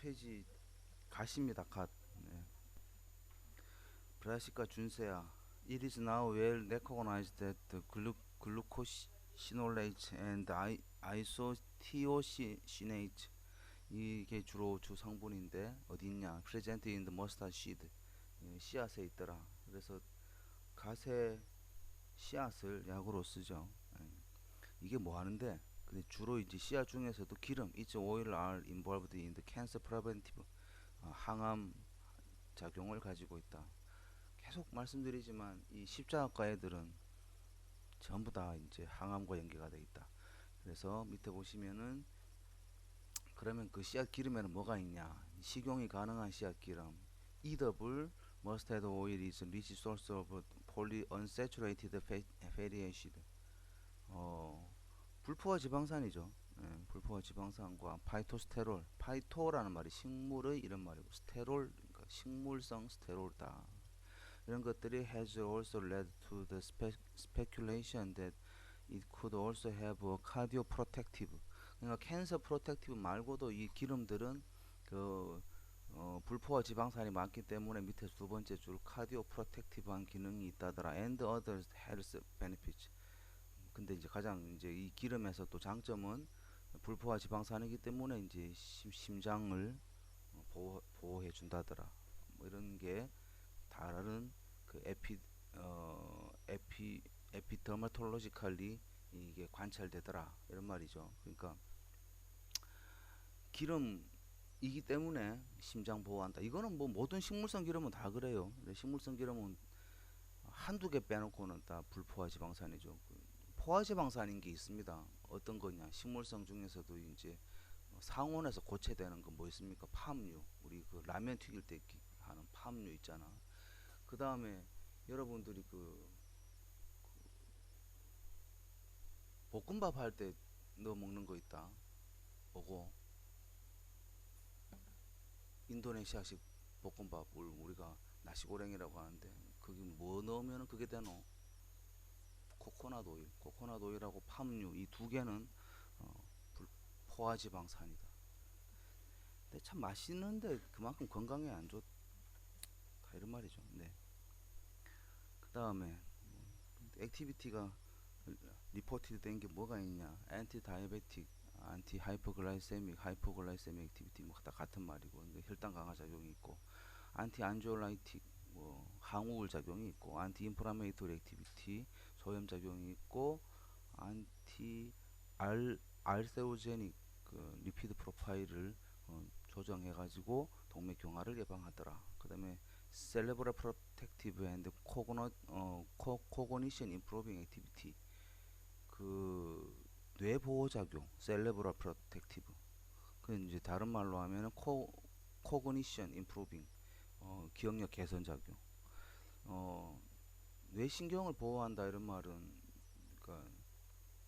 페이지 갓입니다. 갓. 네. 브라시카 준세아. It is now well recognized that the glucosinolates and isothiocinates 이게 주로 주 성분인데 어디 있냐? Present in the mustard seed. 씨앗에 있더라. 그래서 갓의 씨앗을 약으로 쓰죠. 이게 뭐 하는데? 근데 주로 이제 씨앗 중에서도 기름, its oil are involved in the cancer preventive 항암 작용을 가지고 있다. 계속 말씀드리지만 이 십자학과 애들은 전부 다 이제 항암과 연계가 되어 있다. 그래서 밑에 보시면은 그러면 그 씨앗 기름에는 뭐가 있냐? 식용이 가능한 씨앗 기름. Edible mustard oil is a rich source of polyunsaturated fatty acid. 불포화 지방산이죠. 불포화 지방산과 파이토스테롤. 파이토라는 말이 식물의 이런 말이고 스테롤, 그러니까 식물성 스테롤이다. 이런 것들이 has also led to the speculation that it could also have a cardioprotective. 그러니까 캔서 프로텍티브 말고도 이 기름들은 그 불포화 지방산이 많기 때문에 밑에 두 번째 줄 카디오 프로텍티브한 기능이 있다더라. and other health benefits. 근데 이제 가장 이제 이 기름에서 또 장점은 불포화 지방산이기 때문에 이제 심장을 보호해 준다더라. 뭐 이런 게 다른 그 에피더멀톨로지컬리 이게 관찰되더라 이런 말이죠. 그러니까 기름이기 때문에 심장 보호한다. 이거는 뭐 모든 식물성 기름은 다 그래요. 식물성 기름은 한두 개 빼놓고는 다 불포화 지방산이죠. 포화 지방산인 게 있습니다. 어떤 거냐? 식물성 중에서도 이제 상온에서 고체되는 거 뭐 있습니까? 팜유. 우리 그 라면 튀길 때 하는 팜유 있잖아. 그 다음에 여러분들이 그 볶음밥 할 때 넣어 먹는 거 있다. 뭐고? 인도네시아식 볶음밥 우리가 나시고랭이라고 하는데 그게 뭐 넣으면 그게 되노? 코코넛 오일하고 팜유 이 두 개는 포화지방산이다. 근데 참 맛있는데 그만큼 건강에 안 좋다 이런 말이죠. 네. 그 다음에 액티비티가 리포티드 된 게 뭐가 있냐? 안티 다이아베틱, 안티 하이퍼글라이세믹, 하이포글라이세믹 액티비티 뭐 다 같은 말이고 혈당 강화 작용이 있고 안티 안지올라이틱 뭐 항우울 작용이 있고 안티 인플라메이토리 액티비티 소염 작용이 있고 안티 알세오제닉 그 리피드 프로파일을 조정해 가지고 동맥 경화를 예방하더라. 그다음에 셀레브럴 프로텍티브 앤드 코고니션 임프로빙 액티비티 그 뇌 보호 작용 셀레브럴 프로텍티브 그 이제 다른 말로 하면은 코그니션 임프로빙 기억력 개선 작용 뇌신경을 보호한다 이런 말은 그러니까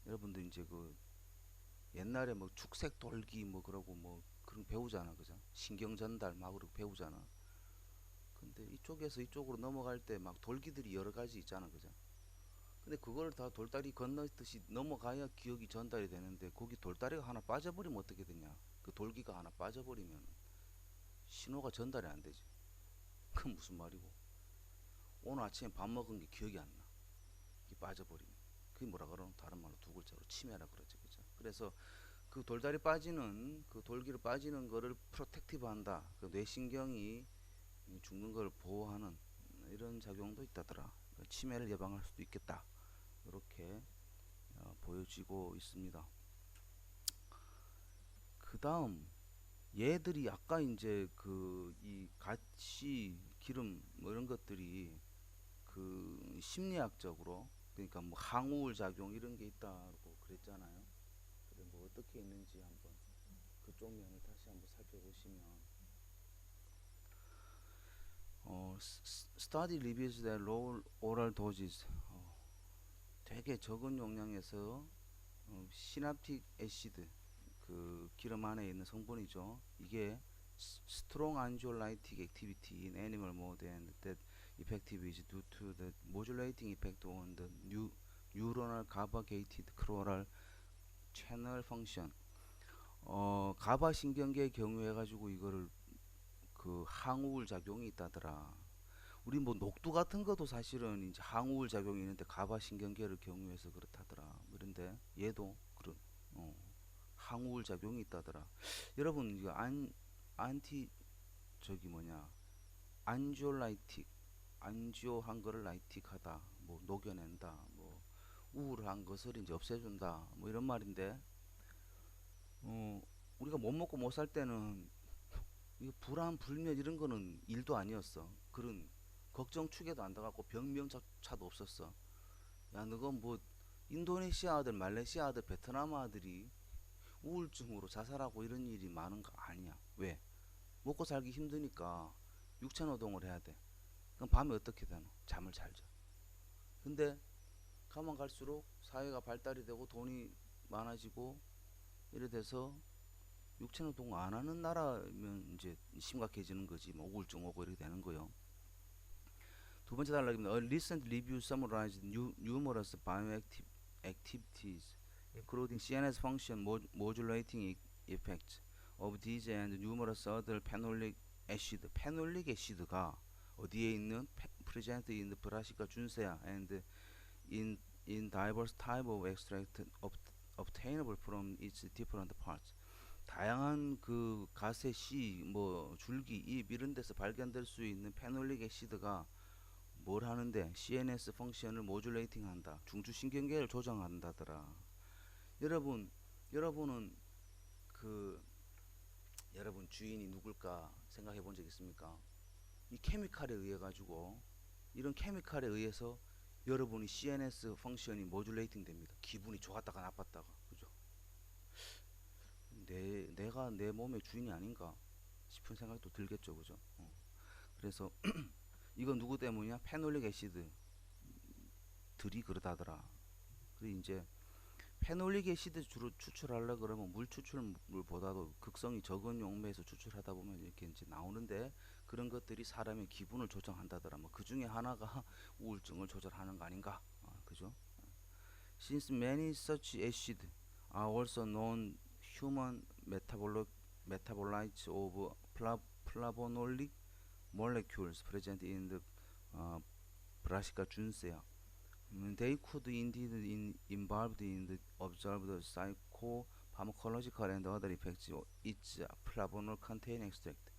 여러분들 이제 그 옛날에 뭐 축색 돌기 뭐 그러고 뭐 그런 배우잖아 그죠 신경 전달 막 그러고 배우잖아 근데 이쪽에서 이쪽으로 넘어갈 때 막 돌기들이 여러 가지 있잖아 그죠 근데 그걸 다 돌다리 건너듯이 넘어가야 기억이 전달이 되는데 거기 돌다리가 하나 빠져버리면 어떻게 되냐 그 돌기가 하나 빠져버리면 신호가 전달이 안 되지 그건 무슨 말이고 오늘 아침에 밥 먹은 게 기억이 안 나. 이게 빠져버리면. 그게 뭐라 그러노? 다른 말로 두 글자로 치매라 그러지. 그죠? 그래서 그 돌다리 빠지는, 그 돌기로 빠지는 거를 프로텍티브 한다. 그 뇌신경이 죽는 걸 보호하는 이런 작용도 있다더라. 치매를 예방할 수도 있겠다. 이렇게 보여지고 있습니다. 그 다음, 얘들이 아까 이제 그 이 가시, 기름 뭐 이런 것들이 그 심리학적으로 그러니까 뭐 항우울 작용 이런 게 있다고 그랬잖아요. 그래 뭐 어떻게 있는지 한번 그쪽 면을 다시 한번 살펴보시면 study reveals that low oral doses 되게 적은 용량에서 시납틱 애시드 그 기름 안에 있는 성분이죠. 이게 strong anxiolytic activity in animal model and that effective is due to the modulating effect on the neuronal GABA-gated chloride channel function. 가바 신경계의 경우에 가지고 이거를 그 항우울 작용이 있다더라. 우리 뭐 녹두 같은 것도 사실은 이제 항우울 작용이 있는데 가바 신경계를 경유해서 그렇다더라. 뭐 이런데 얘도 그런 어, 항우울 작용이 있다더라. 여러분 이거 안티 저기 뭐냐 안지올라이틱 안지오한 거를 라이틱하다 뭐 녹여낸다 뭐 우울한 것을 이제 없애준다 뭐 이런 말인데 어, 우리가 못 먹고 못 살 때는 이거 불안 불면 이런 거는 일도 아니었어. 그런 걱정 축에도 안 들어갔고 병명차도 없었어. 야 너가 뭐 인도네시아 아들 말레이시아 아들 베트남 아들이 우울증으로 자살하고 이런 일이 많은 거 아니야. 왜? 먹고 살기 힘드니까 육체 노동을 해야 돼. 그럼 밤에 어떻게 되노? 잠을 잘 자. 근데 가만 갈수록 사회가 발달이 되고 돈이 많아지고 이래 돼서 육체 노동 안 하는 나라면 이제 심각해지는 거지. 뭐 우울증 오고 이렇게 되는 거요. 두 번째 단락입니다. A recent review summarized numerous bioactive activities, including CNS function modulating effects of these and numerous other phenolic acid. 페놀릭 애시드가 어디에 있는 present in the Brassica juncea and in diverse type of extract obtainable from its different parts. 다양한 그 가세 씨, 뭐 줄기, 잎 이런 데서 발견될 수 있는 페놀릭 애시드가 뭘 하는데 CNS 펑션을 모듈레이팅 한다. 중추신경계를 조정한다더라. 여러분은 그 여러분 주인이 누굴까 생각해 본 적 있습니까? 이 케미칼에 의해 가지고 이런 케미칼에 의해서 여러분이 CNS 펑션이 모듈레이팅 됩니다. 기분이 좋았다가 나빴다가 그죠? 내가 내 몸의 주인이 아닌가 싶은 생각도 들겠죠, 그죠? 그래서 이건 누구 때문이야? 페놀릭 애시드 들이 그러다더라. 그리고 이제 페놀릭 애시드 주로 추출하려 그러면 물 추출물보다도 극성이 적은 용매에서 추출하다 보면 이렇게 이제 나오는데 그런 것들이 사람의 기분을 조정한다더라. 뭐 그 중에 하나가 우울증을 조절하는 거 아닌가? 그죠? Since many such acids are also known human metabolites of flavonolic molecules present in the uh, Brassica juncea. They could indeed involved in the observed psychopharmacological and other effects. Its 플라보놀 contain extract.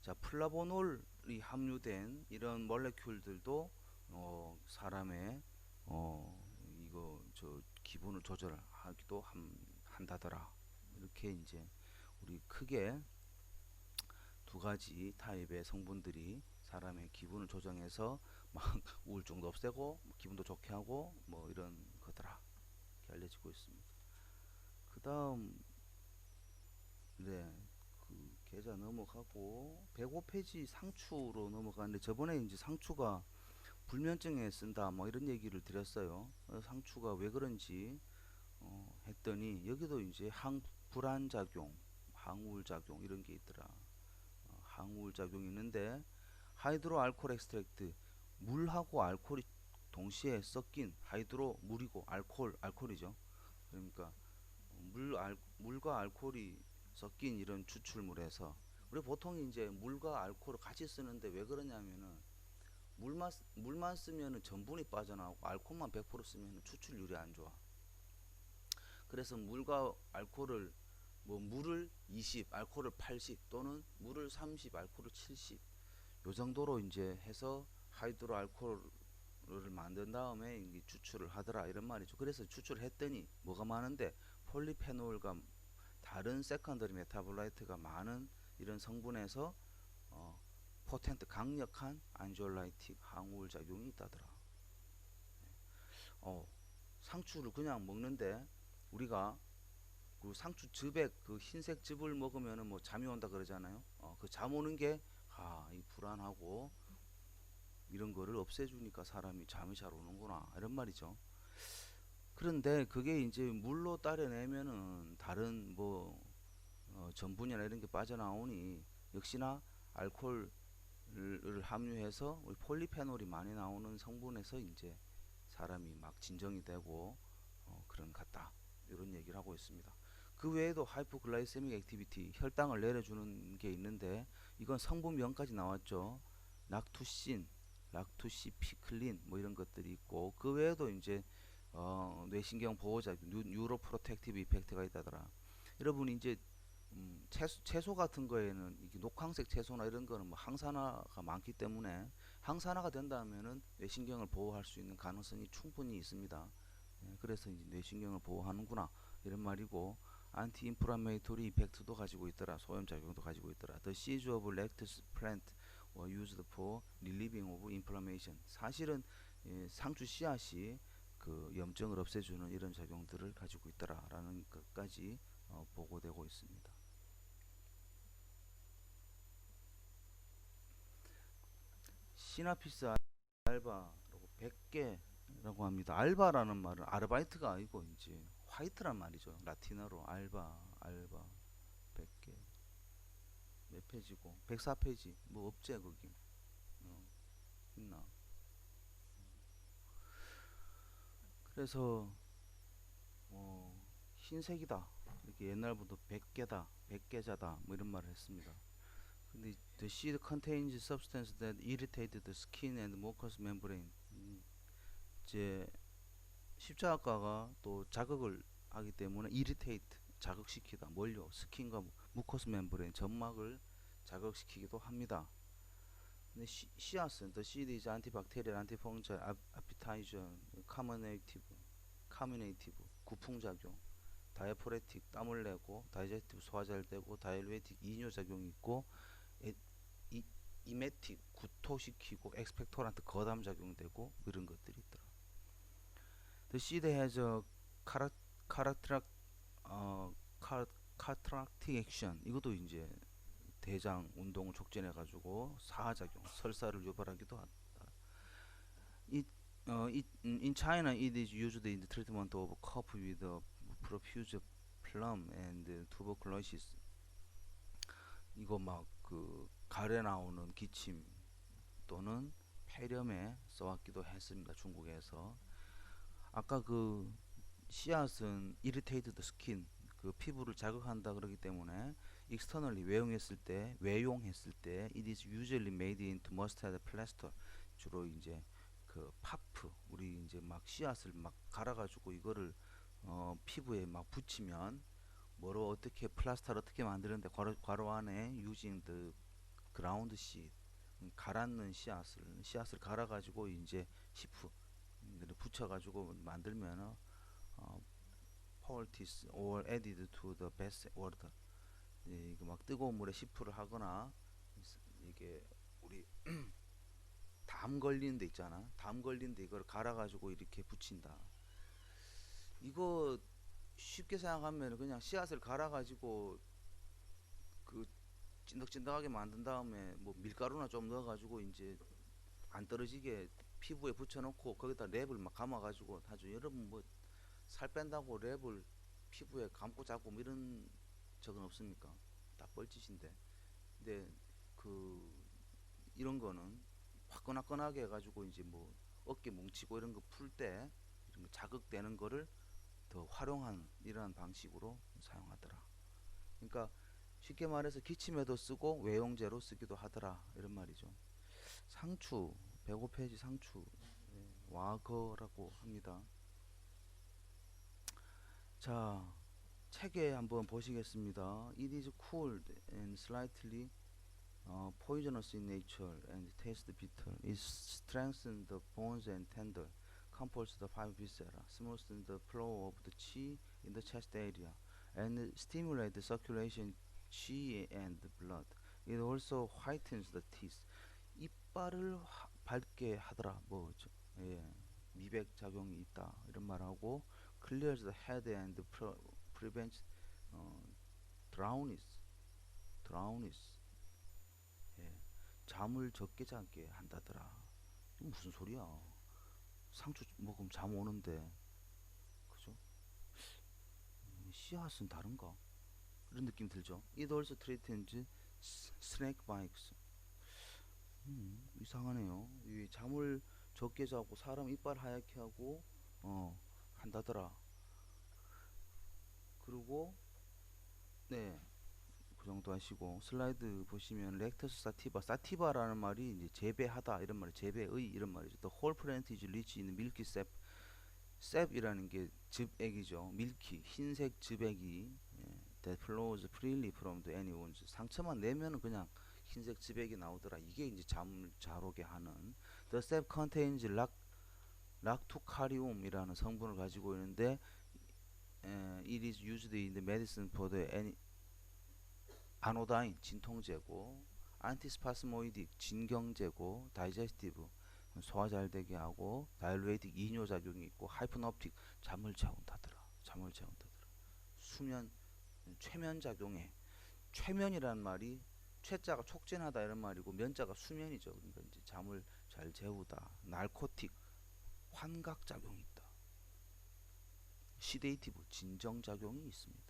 자, 플라보놀이 함유된 이런 몰레큘들도 사람의 이거 저 기분을 조절하기도 한다더라. 이렇게 이제 우리 크게 두 가지 타입의 성분들이 사람의 기분을 조정해서 막 우울증도 없애고 기분도 좋게 하고 뭐 이런 거더라 이렇게 알려지고 있습니다. 그 다음 네, 그 계좌 넘어가고 105페이지 상추로 넘어가는데 저번에 이제 상추가 불면증에 쓴다 뭐 이런 얘기를 드렸어요. 상추가 왜 그런지 했더니 여기도 이제 불안작용, 항우울작용 이런 게 있더라. 항우울작용이 있는데 하이드로 알코올 엑스트랙트 물하고 알코올이 동시에 섞인 물이고 알코올이죠. 그러니까 물과 알코올이 섞인 이런 추출물에서 우리 보통 이제 물과 알코올을 같이 쓰는데 왜 그러냐면은 물만 쓰면은 전분이 빠져나오고 알코올만 100% 쓰면은 추출률이 안 좋아. 그래서 물과 알코올을 뭐 물을 20, 알코올을 80 또는 물을 30, 알코올을 70 요 정도로 이제 해서 하이드로 알코올을 만든 다음에 이제 추출을 하더라 이런 말이죠. 그래서 추출을 했더니 뭐가 많은데 폴리페놀과 다른 세컨더리 메타볼라이트가 많은 이런 성분에서 포텐트 강력한 안지올라이틱 항우울 작용이 있다더라. 상추를 그냥 먹는데 우리가 그 상추 즙에 그 흰색 즙을 먹으면은 뭐 잠이 온다 그러잖아요. 그 잠 오는 게 이 불안하고 이런 거를 없애주니까 사람이 잠이 잘 오는구나 이런 말이죠. 그런데 그게 이제 물로 따려내면은 다른 뭐 전분이나 이런 게 빠져나오니 역시나 알코올을 함유해서 우리 폴리페놀이 많이 나오는 성분에서 이제 사람이 막 진정이 되고 그런 같다 이런 얘기를 하고 있습니다. 그 외에도 하이포글라이세믹 액티비티, 혈당을 내려주는 게 있는데 이건 성분명까지 나왔죠. 락투신, 락투시피클린 뭐 이런 것들이 있고, 그 외에도 이제 뇌신경 보호자, 뉴로 프로텍티브 이펙트가 있다더라. 여러분이 이제 채소 같은 거에는 이게 녹황색 채소나 이런 거는 뭐 항산화가 많기 때문에 항산화가 된다면은 뇌신경을 보호할 수 있는 가능성이 충분히 있습니다. 예, 그래서 이제 뇌신경을 보호하는구나 이런 말이고, 안티 인플라메이토리 이펙트도 가지고 있더라. 소염 작용도 가지고 있더라. The seeds of lettuce plant were used for relieving of inflammation. 사실은 상추 씨앗이 그 염증을 없애주는 이런 작용들을 가지고 있더라라는 것까지 보고되고 있습니다. 시나피스 알바라고 100개라고 합니다. 알바라는 말은 아르바이트가 아니고 이제 화이트란 말이죠. 라틴어로 알바 100개. 몇 페이지고? 104페이지. 뭐 없지 거기. 있나? 그래서 흰색이다. 이렇게 옛날부터 100개다, 100개자다 뭐 이런 말을 했습니다. 근데 the seed contains substance that irritate the skin and mucous membrane. 이제 십자가가 또 자극을 하기 때문에 irritate, 자극시키다. 뭘요? 스킨과 무커스 멤브레인, 점막을 자극시키기도 합니다. 근데 씨앗은 the seed is antibacterial, antifungal, appetizer, carminative, 구풍작용, 다이포레틱, 땀을 내고, 다이제스티브, 소화 잘 되고, 다이루레틱, 이뇨작용이 있고, 이메틱, 구토시키고, 엑스펙토란트, 거담작용되고 이런 것들이 있더라. The seed has a characteristic action. 이것도 이제 대장 운동을 촉진해 가지고 사하작용, 설사를 유발하기도 한다. In China, it is used in the treatment of cough with profuse phlegm and tuberculosis. 이거 막 그 가래 나오는 기침 또는 폐렴에 써왔기도 했습니다. 중국에서. 아까 그 씨앗은 irritate the skin, 그 피부를 자극한다 그러기 때문에 externally 외용했을 때 it is usually made into mustard plaster. 주로 이제 그 파프, 우리 이제 막 씨앗을 막 갈아가지고 이거를 피부에 막 붙이면 뭐로 어떻게 플라스터를 어떻게 만드는데 괄호 안에 using the ground seed, 갈았는 씨앗을 갈아가지고 이제 시프 붙여가지고 만들면 poultice or added to the best water. 이거 막 뜨거운 물에 시프를 하거나 이게 우리 담 걸리는 데 있잖아. 담 걸린 데 이걸 갈아가지고 이렇게 붙인다. 이거 쉽게 생각하면 그냥 씨앗을 갈아가지고 그 찐득찐득하게 만든 다음에 뭐 밀가루나 좀 넣어가지고 이제 안 떨어지게 피부에 붙여놓고 거기다 랩을 막 감아가지고 하죠. 여러분 뭐 살 뺀다고 랩을 피부에 감고 자고 뭐 이런 적은 없습니까? 다 뻘짓인데. 근데 그 이런 거는 화끈화끈하게 해가지고 이제 뭐 어깨 뭉치고 이런 거 풀 때 이런 거 자극되는 거를 더 활용한 이러한 방식으로 사용하더라. 그러니까 쉽게 말해서 기침에도 쓰고 외용제로 쓰기도 하더라 이런 말이죠. 상추 105페이지 상추, 와거라고 합니다. 자, 책에 한번 보시겠습니다. It is cold and slightly poisonous in nature and tastes bitter. It strengthens the bones and tender, comforts the five viscera, smoothens the flow of the qi in the chest area, and stimulates the circulation qi and blood. It also whitens the teeth. 이빨을 밝게 하더라. 뭐죠? 예, 미백 작용이 있다 이런 말하고, clears the head and prevents drowsiness. 예, 잠을 적게 자게 한다더라. 무슨 소리야? 상추 먹으면 잠 오는데, 그죠? 씨앗은 다른가? 그런 느낌 들죠? It also threatens snake bites. 이상하네요. 이 잠을 적게 자고 사람 이빨 하얗게 하고 한다더라. 그리고 네, 그 정도 하시고 슬라이드 보시면 렉터스 사티바, 사티바라는 말이 이제 재배하다 이런 말이 재배의 이런 말이죠. The whole plant is rich in milky sap. 셉이라는 게 즙액이죠. 밀키, 흰색 즙액이 that flows freely from the any wounds. 상처만 내면은 그냥 흰색 즙액이 나오더라. 이게 이제 잠을 잘 오게 하는. The sap contains 락투카리움이라는 성분을 가지고 있는데 it is used in the medicine for the 아노다인 진통제고, 안티스파스모이딕 진경제고, 다이제스티브 소화 잘 되게 하고, 다이루레이틱 이뇨 작용이 있고, 하이프노프틱 잠을 재운다더라. 잠을 재운다더라. 수면 최면 작용에, 최면이라는 말이 최자가 촉진하다 이런 말이고 면자가 수면이죠. 그러니까 이제 잠을 잘 재우다. 날코틱 환각 작용이 있다. 시데이티브 진정 작용이 있습니다.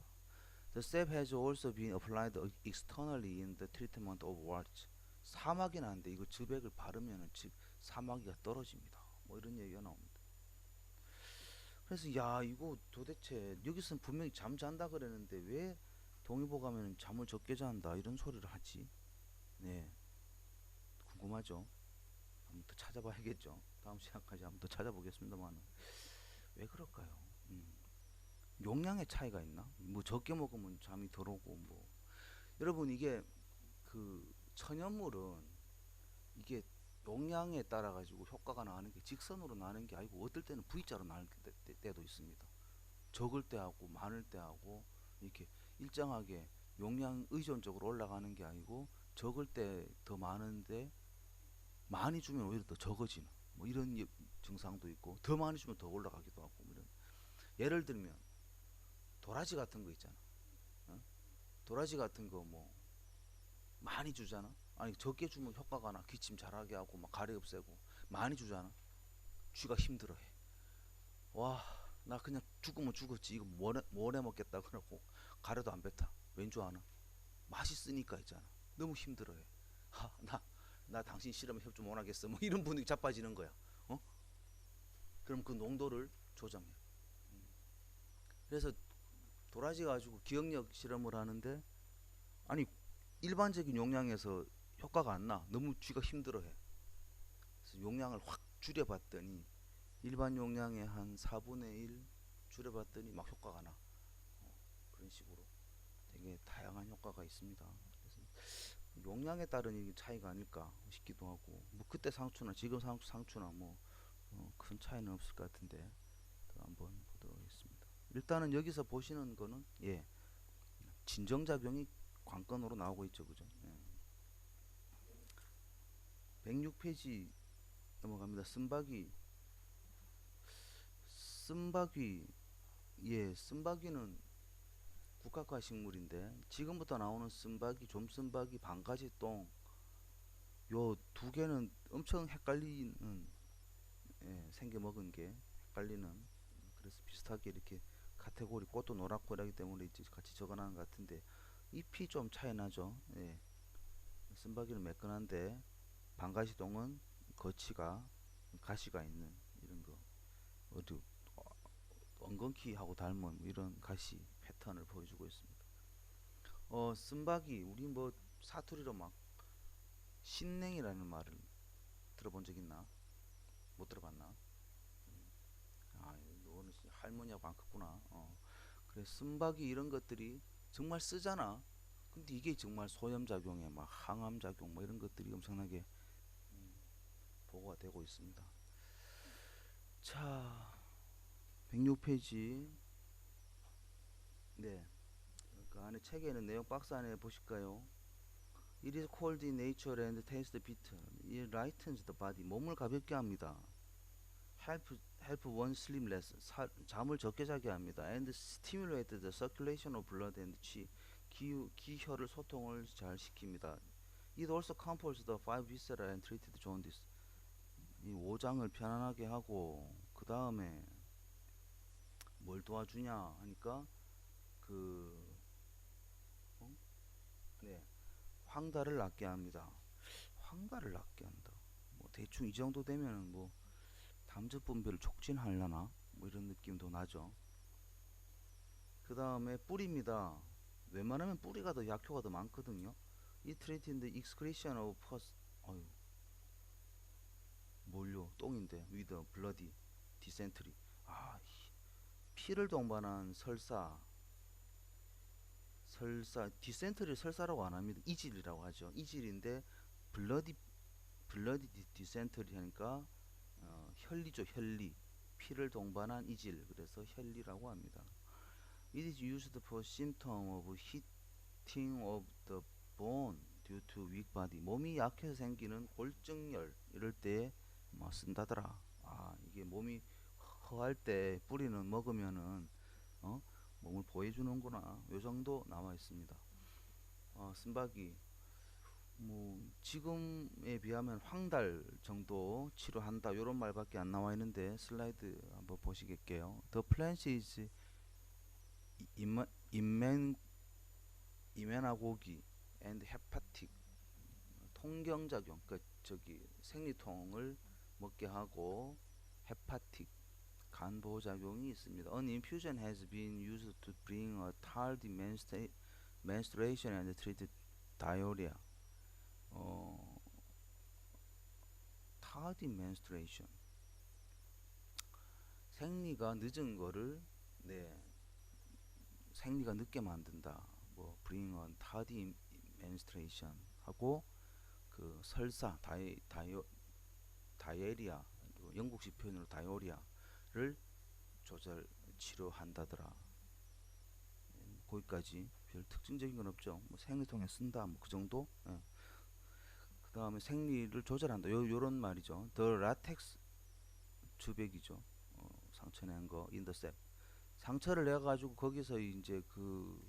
The sap has also been applied externally in the treatment of warts. 사마귀 나는데 이거 즙액을 바르면은 즉 사마귀가 떨어집니다. 뭐 이런 얘기가 나옵니다. 그래서 야 이거 도대체 여기서는 분명히 잠 잔다 그랬는데 왜 동의보 가면은 잠을 적게 잔다 이런 소리를 하지? 네, 궁금하죠? 한번 더 찾아봐야겠죠. 다음 시간까지 한번 더 찾아보겠습니다만 왜 그럴까요? 음, 용량의 차이가 있나? 뭐 적게 먹으면 잠이 덜 오고 뭐 여러분 이게 그 천연물은 이게 용량에 따라 가지고 효과가 나는 게 직선으로 나는 게 아니고 어떨 때는 V자로 나는 때도 있습니다. 적을 때하고 많을 때하고 이렇게 일정하게 용량 의존적으로 올라가는 게 아니고 적을 때 더 많은데 많이 주면 오히려 더 적어지는 뭐 이런 증상도 있고 더 많이 주면 더 올라가기도 하고 뭐 이런. 예를 들면 도라지 같은 거 있잖아. 어? 도라지 같은 거 뭐 많이 주잖아. 아니 적게 주면 효과가 나 기침 잘하게 하고 막 가래 없애고 많이 주잖아. 쥐가 힘들어해. 와, 나 그냥 죽으면 죽었지. 이거 뭘 해 먹겠다 그러고 가래도 안 뱉어. 왠 줄 아나? 맛있으니까 있잖아. 너무 힘들어해. 하, 나 당신 싫으면 협조 못 하겠어. 뭐 이런 분위기 자빠지는 거야. 어? 그럼 그 농도를 조정해. 그래서 도라지 가지고 기억력 실험을 하는데 아니 일반적인 용량에서 효과가 안 나. 너무 쥐가 힘들어해. 그래서 용량을 확 줄여봤더니 일반 용량의 한 4분의 1 줄여봤더니 막 효과가 나. 그런 식으로 되게 다양한 효과가 있습니다. 그래서 용량에 따른 차이가 아닐까 싶기도 하고 뭐 그때 상추나 지금 상추나 뭐 큰 차이는 없을 것 같은데 한번 보도록 하겠습니다. 일단은 여기서 보시는 거는 진정작용이 관건으로 나오고 있죠, 그죠? 106페이지 넘어갑니다. 쓴바귀, 쓴바귀는 국화과 식물인데 지금부터 나오는 쓴바귀, 좀쓴바귀, 방가지똥 요 두 개는 엄청 헷갈리는 생겨 먹은 게 헷갈리는 그래서 비슷하게 이렇게 카테고리 꽃도 노랗고 이라기 때문에 이제 같이 적어놓은 것 같은데 잎이 좀 차이 나죠. 쓴바귀는 매끈한데 방가시똥은 거치가 가시가 있는 이런 거 어디 엉겅퀴하고 닮은 이런 가시 패턴을 보여주고 있습니다. 쓴바귀 우리 뭐 사투리로 막 신냉이라는 말을 들어본 적 있나? 못 들어봤나? 아, 너는 할머니하고 안 컸구나. 그래 쓴바귀 이런 것들이 정말 쓰잖아. 근데 이게 정말 소염작용에 막 항암작용 뭐 이런 것들이 엄청나게 보고가 되고 있습니다. 자, 106페이지. 네. 그 안에 책에 있는 내용 박스 안에 보실까요? It is cold in nature and tastes bitter. It lightens the body. 몸을 가볍게 합니다. help one sleep less. 잠을 적게 자게 합니다. And stimulate the circulation of blood and qi. 기혈을 소통을 잘 시킵니다. It also comforts the five viscera and treated jaundice. 이 오장을 편안하게 하고 그 다음에 뭘 도와주냐 하니까 그 어? 네, 황달을 낫게 합니다. 황달을 낫게 한다. 뭐 대충 이 정도 되면은 뭐 담즙 분비를 촉진하려나 뭐 이런 느낌도 나죠. 그 다음에 뿔입니다. 웬만하면 뿌리가 더 약효가 더 많거든요. 이 트리틴드 익스크리션 오브 퍼스 어휴 뭘요 똥인데 위더 블러디 디센트리 아 피를 동반한 설사 디센트리 설사라고 안 합니다. 이질이라고 하죠. 이질인데 블러디 디센트리 하니까 혈리죠 혈리 피를 동반한 이질 그래서 혈리라고 합니다. It is used for symptom of heating of the bone due to weak body. 몸이 약해서 생기는 골증열 이럴 때 뭐 쓴다더라. 아 이게 몸이 허할 때 뿌리는 먹으면은 어 몸을 보호해주는구나. 요 정도 남아 있습니다. 쓴바기 뭐 지금에 비하면 황달 정도 치료한다 요런 말밖에 안 나와 있는데 슬라이드 한번 보시겠게요. The plant is immen 이면화고기 and hepatic 통경작용 그 저기 생리통을 먹게 하고 hepatic 간보작용이 있습니다. An infusion has been used to bring a tardy menstruation and treat diarrhea. tardy menstruation 생리가 늦은 거를 네 생리가 늦게 만든다. 뭐 bring on tardy menstruation 하고 그 설사 다이에리아 영국식 표현으로 다이오리아를 조절 치료한다더라. 거기까지 별 특징적인 건 없죠. 뭐 생리통에 쓴다 뭐 그 정도. 예. 그 다음에 생리를 조절한다. 요런 말이죠. The latex 주백이죠. 상처 낸 거 인더셉 상처를 내 가지고 거기서 이제 그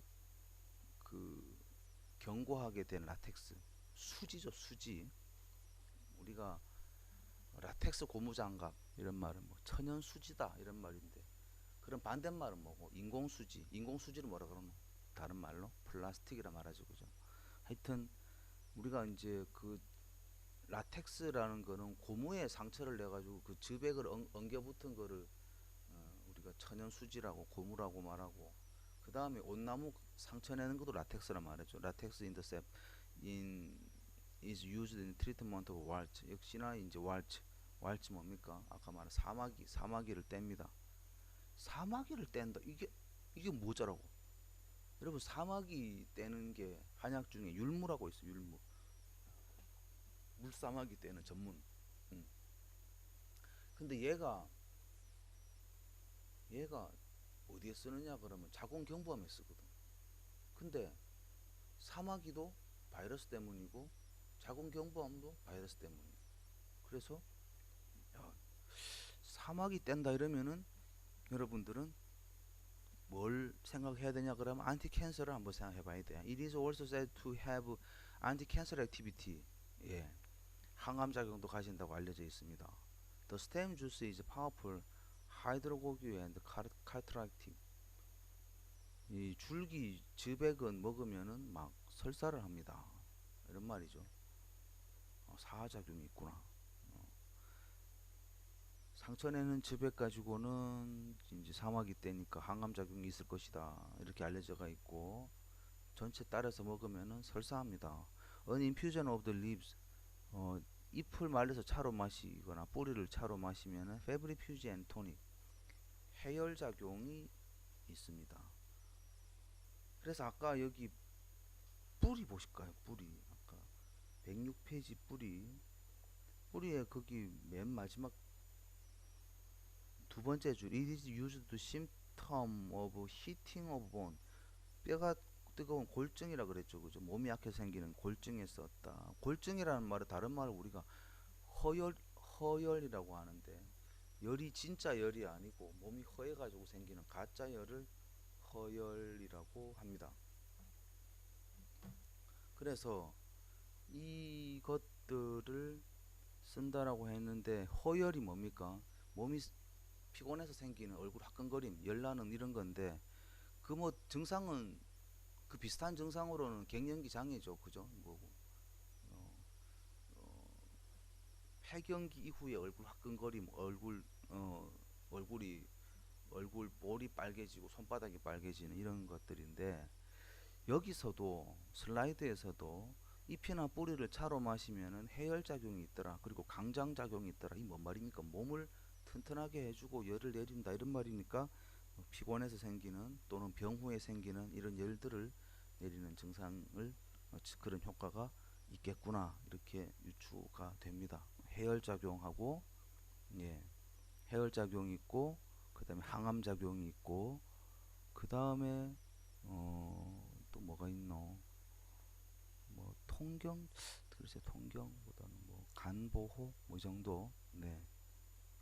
경고하게 된 라텍스 수지죠 수지. 우리가 라텍스 고무장갑 이런 말은 뭐 천연 수지다 이런 말인데 그런 반대말은 뭐고 인공수지 인공수지를 뭐라 그러노 다른 말로 플라스틱이라 말하죠 그죠. 하여튼 우리가 이제 그 라텍스라는 거는 고무에 상처를 내 가지고 그 즈백을 엉겨 붙은 거를 우리가 천연 수지라고 고무라고 말하고 그 다음에 온나무 상처 내는 것도 라텍스라 말했죠. 라텍스 인더셉 in is used in treatment of warts. 역시나 이제 왈츠 뭡니까? 아까 말한 사마귀를 뗍니다. 사마귀를 뗀다. 이게 뭐자라고? 여러분 사마귀 떼는 게 한약 중에 율무라고 있어. 율무. 물사마귀 떼는 전문. 음. 근데 얘가 어디에 쓰느냐 그러면 자궁경부암에 쓰거든. 근데 사마귀도 바이러스 때문이고 자궁경부암도 바이러스 때문이에요. 그래서 야, 사마귀 뗀다 이러면은 여러분들은 뭘 생각해야 되냐 그러면 안티캔서를 한번 생각해 봐야 돼. It is also said to have anti-cancer activity. 예. 항암 작용도 가진다고 알려져 있습니다. The stem juice is powerful hydrogogue and cathartic. 이 줄기 즙액은 먹으면은 막 설사를 합니다. 이런 말이죠. 사화작용이 있구나. 상처내는 즙액 가지고는 이제 사마귀 때니까 항암작용이 있을 것이다. 이렇게 알려져가 있고 전체 따라서 먹으면은 설사합니다. An infusion of the leaves 잎을 말려서 차로 마시거나 뿌리를 차로 마시면은 febrifuge and tonic 해열작용이 있습니다. 그래서 아까 여기 뿌리 보실까요? 뿌리 아까 106페이지 뿌리에 거기 맨 마지막 두 번째 줄 It is used to symptom of heating of bone 뼈가 뜨거운 골증이라 그랬죠 그죠. 몸이 약해서 생기는 골증에 썼다. 골증이라는 말은 다른 말을 우리가 허열이라고 하는데 열이 진짜 열이 아니고 몸이 허해 가지고 생기는 가짜 열을 허열이라고 합니다. 그래서 이것들을 쓴다라고 했는데 허열이 뭡니까? 몸이 피곤해서 생기는 얼굴 화끈거림, 열나는 이런 건데 그 뭐 증상은 그 비슷한 증상으로는 갱년기 장애죠, 그죠? 뭐고 폐경기 이후에 얼굴 화끈거림, 얼굴이 얼굴 볼이 빨개지고 손바닥이 빨개지는 이런 것들인데 여기서도 슬라이드에서도 잎이나 뿌리를 차로 마시면은 해열 작용이 있더라. 그리고 강장 작용이 있더라. 이 뭔 말입니까? 몸을 튼튼하게 해주고 열을 내린다 이런 말이니까 피곤해서 생기는 또는 병 후에 생기는 이런 열들을 내리는 증상을 그런 효과가 있겠구나 이렇게 유추가 됩니다. 해열 작용하고 예, 해열 작용이 있고 그다음에 항암 작용이 있고 그다음에 또 뭐가 있노? 뭐 통경 글쎄 통경보다는 뭐 간보호 뭐 이 정도. 네.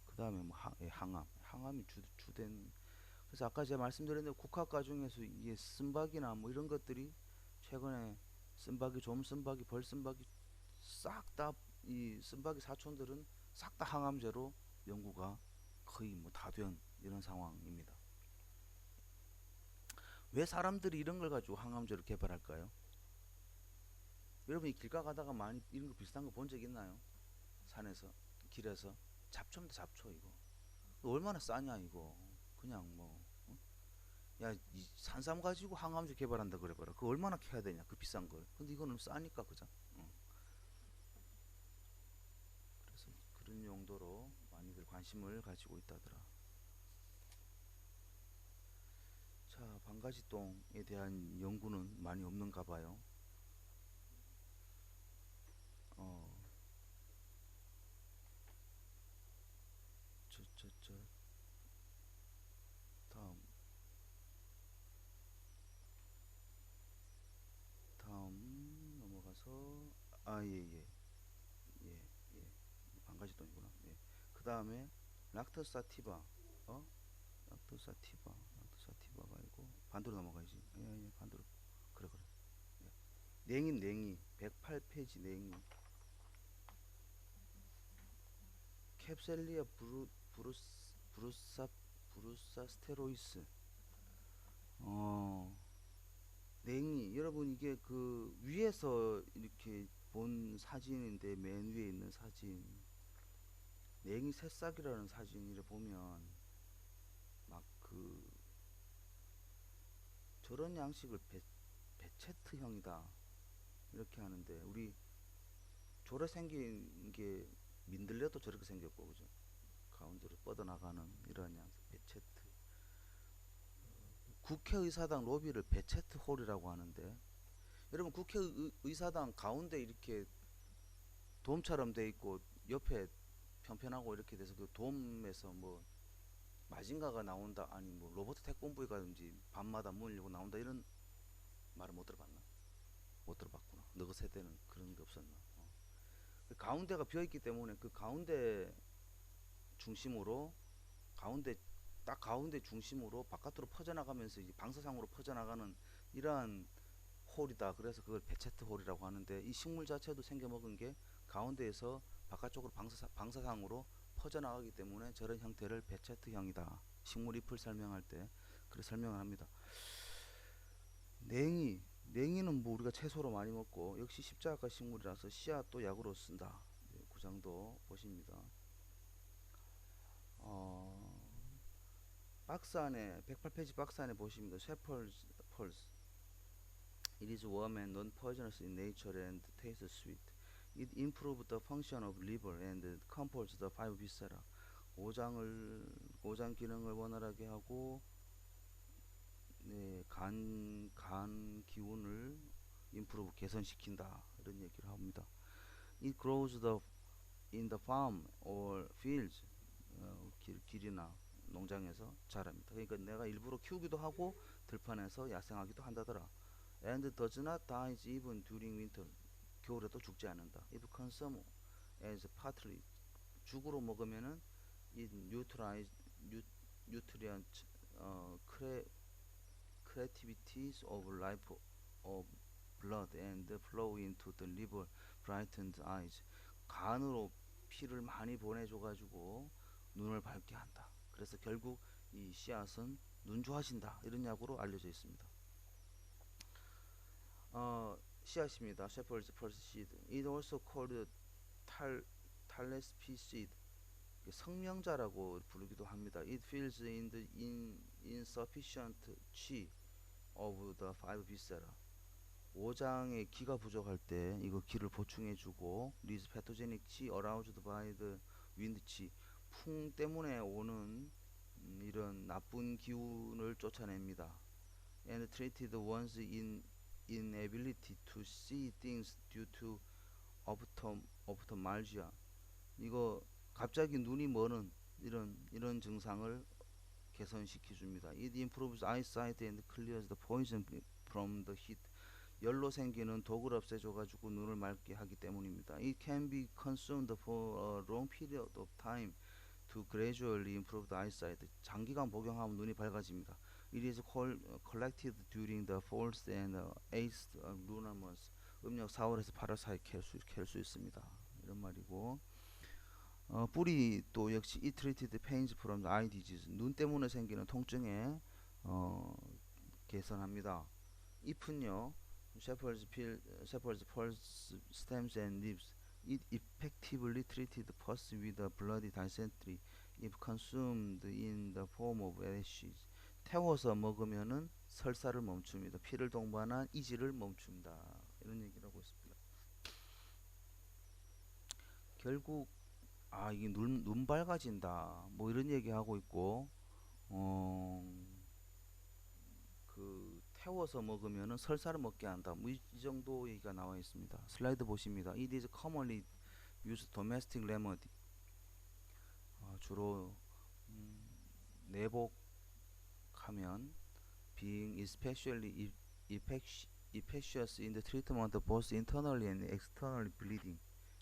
그다음에 뭐 예, 항암이 주된. 그래서 아까 제가 말씀드린 대로 국화과 중에서 이게 쓴박이나 뭐 이런 것들이 최근에 쓴박이, 좀쓴박이, 벌쓴박이 싹 다 이 쓴박이 사촌들은 싹 다 항암제로 연구가 거의 뭐 다 된 이런 상황입니다. 왜 사람들이 이런 걸 가지고 항암제를 개발할까요? 여러분이 길 가다가 많이 이런 거 비슷한 거 본 적 있나요? 산에서, 길에서. 잡초입니다, 잡초 이거. 얼마나 싸냐 이거. 그냥 뭐 야, 이 산삼 가지고 항암제 개발한다 그래봐라. 그 얼마나 캐야 되냐, 그 비싼 걸. 근데 이거는 싸니까, 그죠? 그래서 그런 용도로 많이들 관심을 가지고 있다더라. 자, 방가지똥에 대한 연구는 많이 없는가 봐요. 어, 저, 다음, 넘어가서, 예, 예. 방가지똥이구나. 예. 그 다음에, 락토사티바, 어? 락토사티바가 아니고, 반대로 넘어가야지. 예, 반대로. 그래, 그래. 예. 냉이, 108페이지 냉이. 캡셀리아 브루사스테로이스. 어, 냉이. 여러분 이게 그 위에서 이렇게 본 사진인데 맨 위에 있는 사진. 냉이 새싹이라는 사진을 보면 막 그 저런 양식을 베체트형이다 이렇게 하는데 우리 저래 생긴 게 민들레도 저렇게 생겼고 그죠? 가운데로 뻗어나가는 이런 양식 베체트. 국회의사당 로비를 베체트 홀이라고 하는데 여러분 국회의사당 가운데 이렇게 돔처럼 돼 있고 옆에 편편하고 이렇게 돼서 그 돔에서 뭐 마징가가 나온다 아니 뭐 로버트 태권브이가든지 밤마다 문을 열고 나온다 이런 말을 못 들어봤나? 못 들어봤구나. 너그 세대는 그런 게 없었나? 그 가운데가 비어 있기 때문에 그 가운데 중심으로 가운데 딱 가운데 중심으로 바깥으로 퍼져나가면서 이제 방사상으로 퍼져나가는 이러한 홀이다. 그래서 그걸 베체트 홀이라고 하는데 이 식물 자체도 생겨먹은 게 가운데에서 바깥쪽으로 방사상으로 퍼져나가기 때문에 저런 형태를 베체트형이다. 식물 잎을 설명할 때 그렇게 설명을 합니다. 냉이는 뭐 우리가 채소로 많이 먹고 역시 십자가 식물이라서 씨앗도 약으로 쓴다. 그 정도 보십니다. 어, 박스 안에 108페이지 박스 안에 보십니다. 셰퍼드's 펄스. It is warm and non-poisonous in nature and tastes sweet. It improves the function of liver and comforts the five viscera. 오장 기능을 원활하게 하고 네, 간 기운을 improve 개선시킨다 이런 얘기를 합니다. It grows in the farm or fields. 길이나 농장에서 자랍니다. 그러니까 내가 일부러 키우기도 하고 들판에서 야생하기도 한다더라. And does not die even during winter. 겨울에도 죽지 않는다. If consumed as partly. 죽으로 먹으면은 it neutralize nutrient creativities of life of blood and flow into the liver brightened eyes. 간으로 피를 많이 보내줘가지고 눈을 밝게 한다. 그래서 결국 이 씨앗은 눈 좋아진다. 이런 약으로 알려져 있습니다. 씨앗입니다. Shepherd's pulse seed. It also called talespi seed. 성명자라고 부르기도 합니다. It fills in the insufficient chi of the five viscera. 오장의 기가 부족할 때 이거 기를 보충해주고 리즈 패토제닉 치 어라우즈드 바이 드 윈드 치 풍 때문에 오는 이런 나쁜 기운을 쫓아냅니다. And treated one's inability to see things due to ophthalmia. 이거 갑자기 눈이 머는 이런 증상을 개선시켜 줍니다. It improves eyesight and clears the poison from the heat. 열로 생기는 독을 없애줘 가지고 눈을 맑게 하기 때문입니다. It can be consumed for a long period of time to gradually improve the eyesight. 장기간 복용하면 눈이 밝아집니다. It is collected during the 4th and 8th lunar months. 음력 4월에서 8월 사이 캘수 있습니다. 이런 말이고. 뿌리 또 역시 it treated pains from the eye disease. 눈 때문에 생기는 통증에 개선합니다. 잎은요, shepherd's pulse stems and leaves. It effectively treated pus with a bloody dysentery if consumed in the form of ashes. 태워서 먹으면은 설사를 멈춥니다. 피를 동반한 이지를 멈춘다. 이런 얘기를 하고 있습니다. 결국 이게 눈 밝아진다. 뭐 이런 얘기 하고 있고, 그 태워서 먹으면은 설사를 먹게 한다. 뭐 이 정도 얘기가 나와 있습니다. 슬라이드 보십니다. It is commonly used domestic remedy. 주로 내복하면 being especially efficacious in the treatment of both internally and externally bleeding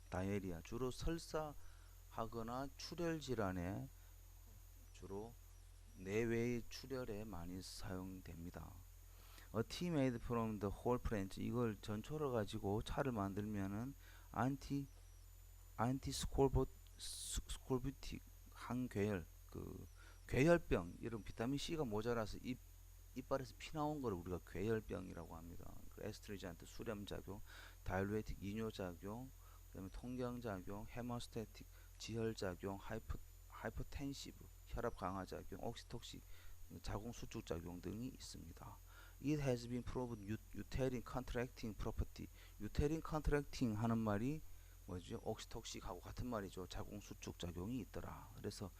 diarrhea. 주로 설사하거나 출혈 질환에 주로 내외의 출혈에 많이 사용됩니다. A tea made from the whole plant. 이걸 전초를 가지고 차를 만들면은 안티스콜부틱 항괴열 그 괴혈병 이런 비타민 C가 모자라서 이빨에서 피 나온 거를 우리가 괴혈병이라고 합니다. 에스트리잔트 수렴작용, 다이루레틱 이뇨작용, 그다음에 통경작용, 헤모스태틱 지혈작용, 하이퍼텐시브 혈압 강화작용, 옥시톡식 자궁수축작용 등이 있습니다. It has been proven uterine contracting property. uterine contracting 하는 말이 뭐죠? 옥시톡식하고 같은 말이죠. 자궁수축작용이 있더라. 그래서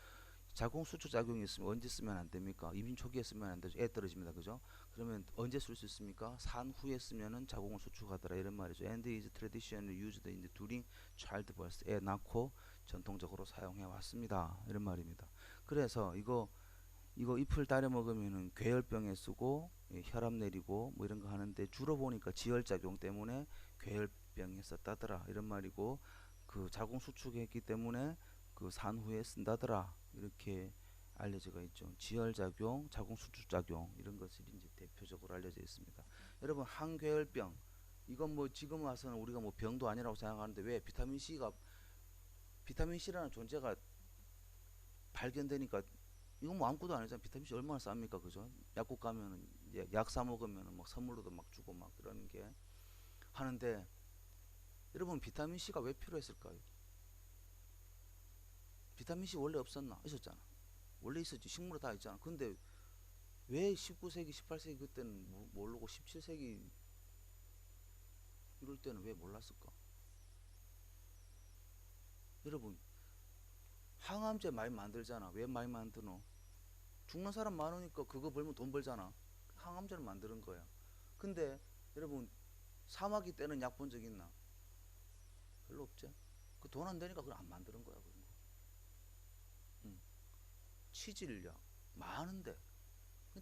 자궁수축작용이 있으면 언제 쓰면 안 됩니까? 입임 초기에 쓰면 안 되죠. 애 떨어집니다. 그죠? 그러면 언제 쓸 수 있습니까? 산 후에 쓰면은 자궁을 수축하더라 이런 말이죠. And is traditionally used in during childbirth. 애 낳고 전통적으로 사용해 왔습니다. 이런 말입니다. 그래서 이거 잎을 따려 먹으면은 괴혈병에 쓰고 혈압 내리고 뭐 이런 거 하는데 주로 보니까 지혈작용 때문에 괴혈병에 썼다더라 이런 말이고 그 자궁 수축했기 때문에 그 산후에 쓴다더라 이렇게 알려져 있죠. 지혈작용, 자궁 수축작용 이런 것들이 이제 대표적으로 알려져 있습니다. 여러분 항괴혈병 이건 뭐 지금 와서는 우리가 뭐 병도 아니라고 생각하는데 왜 비타민 C라는 존재가 발견되니까 이건 뭐 아무것도 아니잖아. 비타민 C 얼마나 쌉니까, 그죠? 약국 가면은 이제 약 사 먹으면은 막 선물로도 막 주고 막 그러는 게 하는데 여러분 비타민 C가 왜 필요했을까요? 비타민 C 원래 없었나? 있었잖아. 원래 있었지. 식물에 다 있잖아. 근데 왜 19세기, 18세기 그때는 모르고 17세기 이럴 때는 왜 몰랐을까? 여러분 항암제 많이 만들잖아. 왜 많이 만드노? 죽는 사람 많으니까 그거 벌면 돈 벌잖아. 항암제를 만드는 거야. 근데 여러분 사마귀 때는 약 본 적 있나? 별로 없지. 그 돈 안 되니까 그걸 안 만드는 거야 그런 거. 치질약 많은데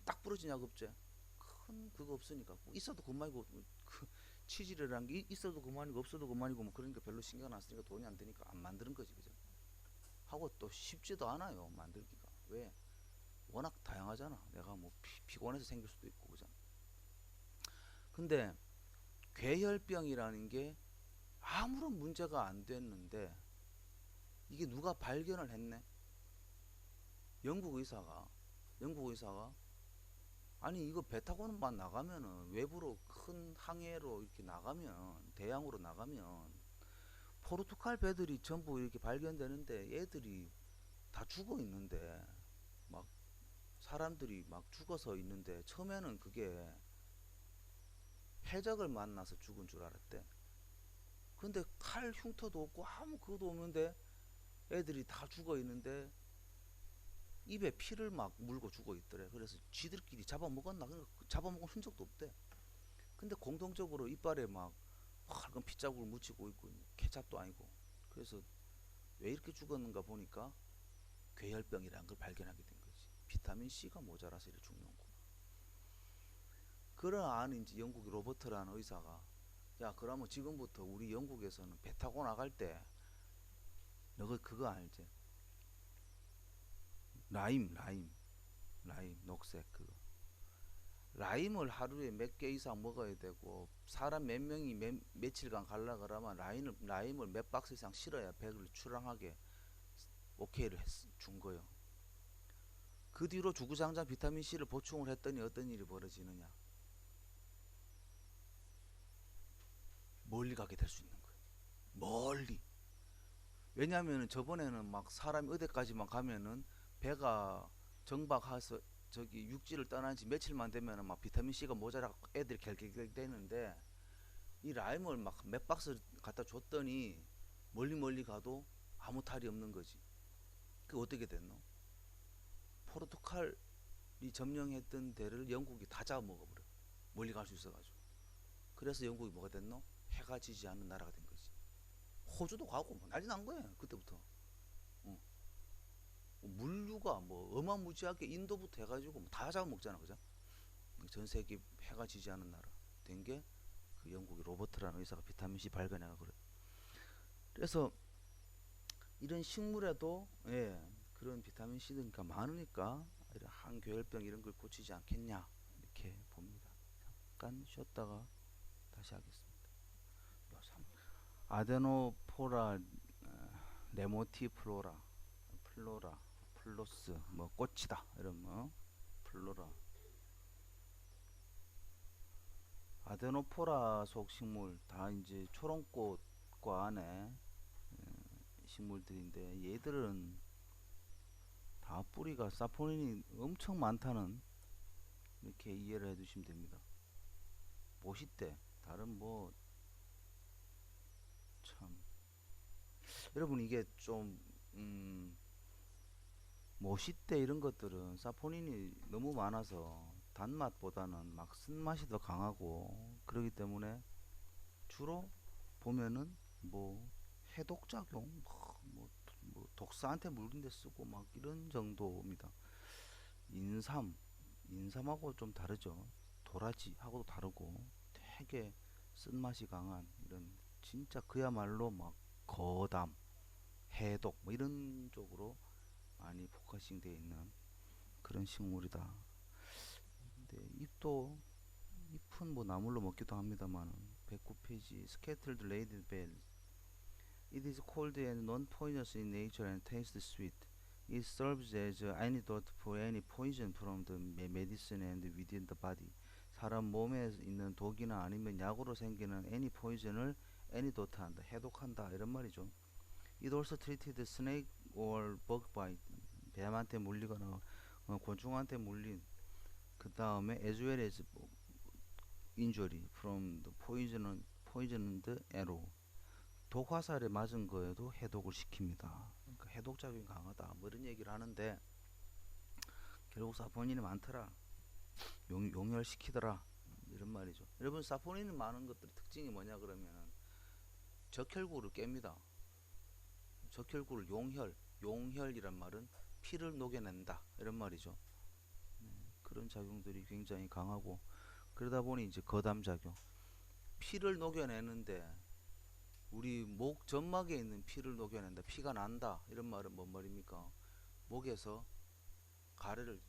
딱 부러진 약 없지. 큰 그거 없으니까 뭐 있어도 그만이고 그 치질이라는 게 있어도 그만이고 없어도 그만이고 뭐 그러니까 별로 신경 안 쓰니까 돈이 안 되니까 안 만드는 거지 그죠? 하고 또 쉽지도 않아요 만들기가. 왜? 워낙 다양하잖아. 내가 뭐 피곤해서 생길 수도 있고 그죠? 근데 괴혈병이라는 게 아무런 문제가 안 됐는데 이게 누가 발견을 했네? 영국 의사가 아니 이거 배 타고만 나가면은 외부로 큰 항해로 이렇게 나가면 대양으로 나가면 포르투갈 배들이 전부 이렇게 발견되는데 애들이 다 죽어 있는데 막 사람들이 막 죽어서 있는데 처음에는 그게 해적을 만나서 죽은 줄 알았대. 근데 칼 흉터도 없고 아무 그것도 없는데 애들이 다 죽어 있는데 입에 피를 막 물고 죽어 있더래. 그래서 쥐들끼리 잡아먹었나? 그러니까 잡아먹은 흔적도 없대. 근데 공통적으로 이빨에 막 빨간 핏자국을 묻히고 있고 케찹도 아니고. 그래서 왜 이렇게 죽었는가 보니까 괴혈병이라는 걸 발견하게 된 거지. 비타민 C가 모자라서 이렇게 죽는구나. 그러한 이제 영국의 로버트라는 의사가, 야 그러면 지금부터 우리 영국에서는 배 타고 나갈 때 너가 그거 알지? 라임 녹색 그거. 라임을 하루에 몇 개 이상 먹어야 되고 사람 몇 명이 며칠간 갈라 그러면 라임을 몇 박스 이상 실어야 배를 출항하게 오케이를 준 거요. 그 뒤로 주구장창 비타민 C를 보충을 했더니 어떤 일이 벌어지느냐? 멀리 가게 될 수 있는 거예요. 멀리. 왜냐하면 저번에는 막 사람이 어디까지만 가면은 배가 정박해서 저기 육지를 떠난 지 며칠만 되면은 막 비타민 C가 모자라 애들이 갤갤갤대는데 이 라임을 막 몇 박스 갖다 줬더니 멀리 가도 아무 탈이 없는 거지. 그 어떻게 됐노? 포르투갈이 점령했던 데를 영국이 다 잡아먹어버려. 멀리 갈 수 있어가지고. 그래서 영국이 뭐가 됐노? 해가 지지 않는 나라가 된 거지. 호주도 가고 뭐 난리 난 거야 그때부터. 어. 물류가 뭐 어마무지하게 인도부터 해가지고 뭐다 잡아먹잖아, 그죠? 전 세계 해가 지지 않는 나라 된 게 그 영국의 로버트라는 의사가 비타민 C 발견해가 그래. 그래서 이런 식물에도 그런 비타민 C가 많으니까 이런 항괴혈병 이런 걸 고치지 않겠냐 이렇게 봅니다. 잠깐 쉬었다가 다시 하겠습니다. 아데노포라 레모티플로라 플로스 뭐 꽃이다 이런 뭐 플로라 아데노포라 속 식물 다 이제 초롱꽃과 안에 식물들인데 얘들은 다 뿌리가 사포닌이 엄청 많다는 이렇게 이해를 해두시면 됩니다. 모시대 다른 뭐 참 여러분 이게 좀 모시대 이런 것들은 사포닌이 너무 많아서 단맛보다는 막 쓴맛이 더 강하고 그러기 때문에 주로 보면은 뭐 해독작용 뭐 독사한테 물린 데 쓰고 막 이런 정도입니다. 인삼 인삼하고 좀 다르죠. 도라지하고도 다르고 되게 쓴맛이 강한 이런 진짜 그야말로 막 거담 해독 뭐 이런 쪽으로 많이 포커싱 되어 있는 그런 식물이다. 근데 잎은 뭐 나물로 먹기도 합니다만 109페이지 Scattered Lady's Bell. It is cold and non-poisonous in nature and tastes sweet. It serves as an antidote for any poison from the medicine and within the body. 사람 몸에 있는 독이나 아니면 약으로 생기는 any poison을 antidote한다, 해독한다 이런 말이죠. It also treated snake or bug bite. 뱀한테 물리거나 곤충한테 물린 그 다음에 as well as injury from the poisoned arrow. 독화살에 맞은 거에도 해독을 시킵니다. 그러니까 해독작용이 강하다. 뭐 이런 얘기를 하는데 결국 사포닌이 많더라. 용혈시키더라. 이런 말이죠. 여러분 사포닌이 많은 것들의 특징이 뭐냐 그러면 적혈구를 깹니다. 적혈구를 용혈이란 말은 피를 녹여낸다. 이런 말이죠. 그런 작용들이 굉장히 강하고 그러다 보니 이제 거담작용. 피를 녹여내는데 우리 목 점막에 있는 피를 녹여낸다. 피가 난다. 이런 말은 뭔 말입니까? 목에서 가래를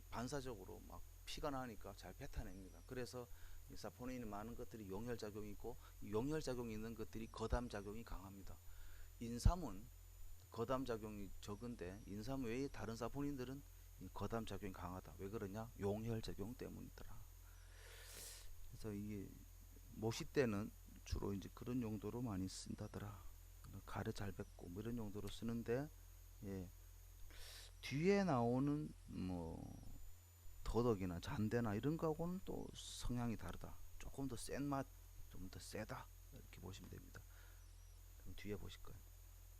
반사적으로 막 피가 나니까 잘 뱉어냅니다. 그래서 사포닌이 많은 것들이 용혈작용이 있고 용혈작용이 있는 것들이 거담작용이 강합니다. 인삼은 거담작용이 적은데 인삼 외에 다른 사포닌들은 거담작용이 강하다. 왜 그러냐? 용혈작용 때문이더라. 그래서 이게 모시 때는 주로 이제 그런 용도로 많이 쓴다더라. 가래 잘 뱉고 뭐 이런 용도로 쓰는데 뒤에 나오는 뭐 더덕이나 잔대나 이런 거하고는 또 성향이 다르다. 조금 더 센 맛, 좀 더 세다 이렇게 보시면 됩니다. 그럼 뒤에 보실까요?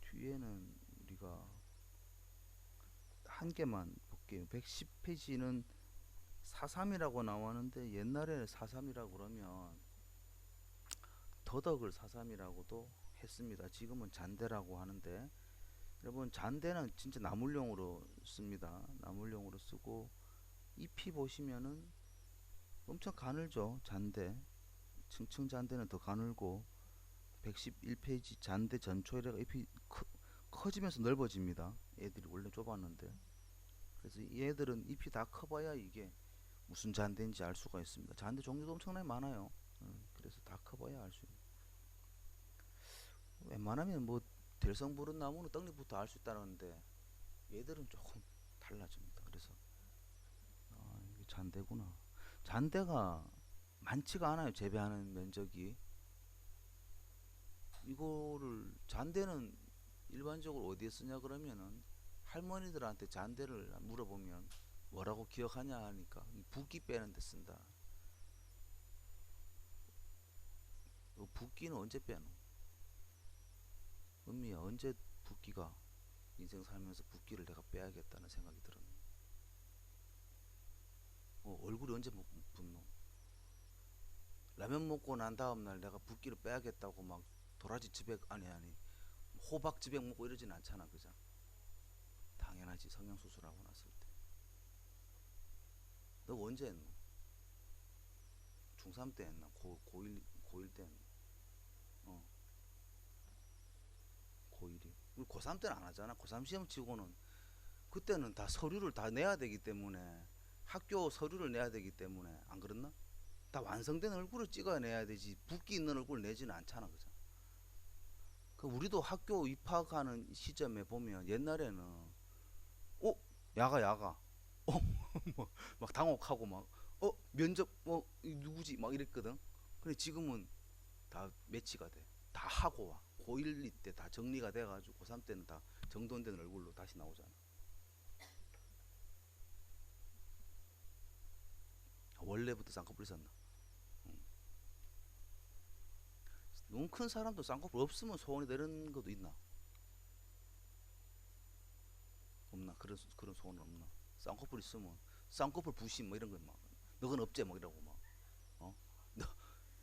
뒤에는 우리가 한 개만 볼게요. 110페이지는 43이라고 나왔는데 옛날에는 43이라고 그러면 더덕을 43이라고도 했습니다. 지금은 잔대라고 하는데 여러분 잔대는 진짜 나물용으로 씁니다. 나물용으로 쓰고 잎이 보시면은 엄청 가늘죠. 잔대 층층 잔대는 더 가늘고 111페이지 잔대 전초에다가 잎이 커지면서 넓어집니다. 얘들이 원래 좁았는데 그래서 얘들은 잎이 다 커봐야 이게 무슨 잔대인지 알 수가 있습니다. 잔대 종류도 엄청나게 많아요. 그래서 다 커봐야 알 수 있는. 웬만하면 뭐 들성 부른 나무는 떡잎부터 알 수 있다는데 얘들은 조금 달라집니다. 그래서 이게 잔대구나. 잔대가 많지가 않아요. 재배하는 면적이. 이거를 잔대는 일반적으로 어디에 쓰냐 그러면은 할머니들한테 잔대를 물어보면 뭐라고 기억하냐 하니까 붓기 빼는 데 쓴다. 붓기는 언제 빼노? 은미야 언제 붓기가 인생 살면서 붓기를 내가 빼야겠다는 생각이 들었노? 얼굴이 언제 붓노? 라면 먹고 난 다음날 내가 붓기를 빼야겠다고 막 도라지 즙액 아니 호박 즙액 먹고 이러진 않잖아 그죠? 당연하지 성형수술하고 났을 때. 너 언제 했노? 중3 때 했나? 고1 때 했나? 어 고1이 우리 고3 때는 안 하잖아. 고3 시험 치고는 그때는 다 서류를 다 내야 되기 때문에 학교 서류를 내야 되기 때문에 안 그렇나? 다 완성된 얼굴을 찍어내야 되지 붓기 있는 얼굴 내지는 않잖아 그죠? 그 우리도 학교 입학하는 시점에 보면 옛날에는 야가 막 당혹하고 면접 누구지 막 이랬거든. 근데 지금은 다 매치가 돼. 다 하고 와. 고1 때 다 정리가 돼가지고 고3 때는 다 정돈된 얼굴로 다시 나오잖아. 원래부터 쌍꺼풀 있었나? 응. 너무 큰 사람도 쌍꺼풀 없으면 소원이 되는 것도 있나? 없나? 그런 소원 없나? 쌍꺼풀 있으면 쌍꺼풀 부심 뭐 이런 거 막 너건 없제 뭐 이러고 막 어? 너,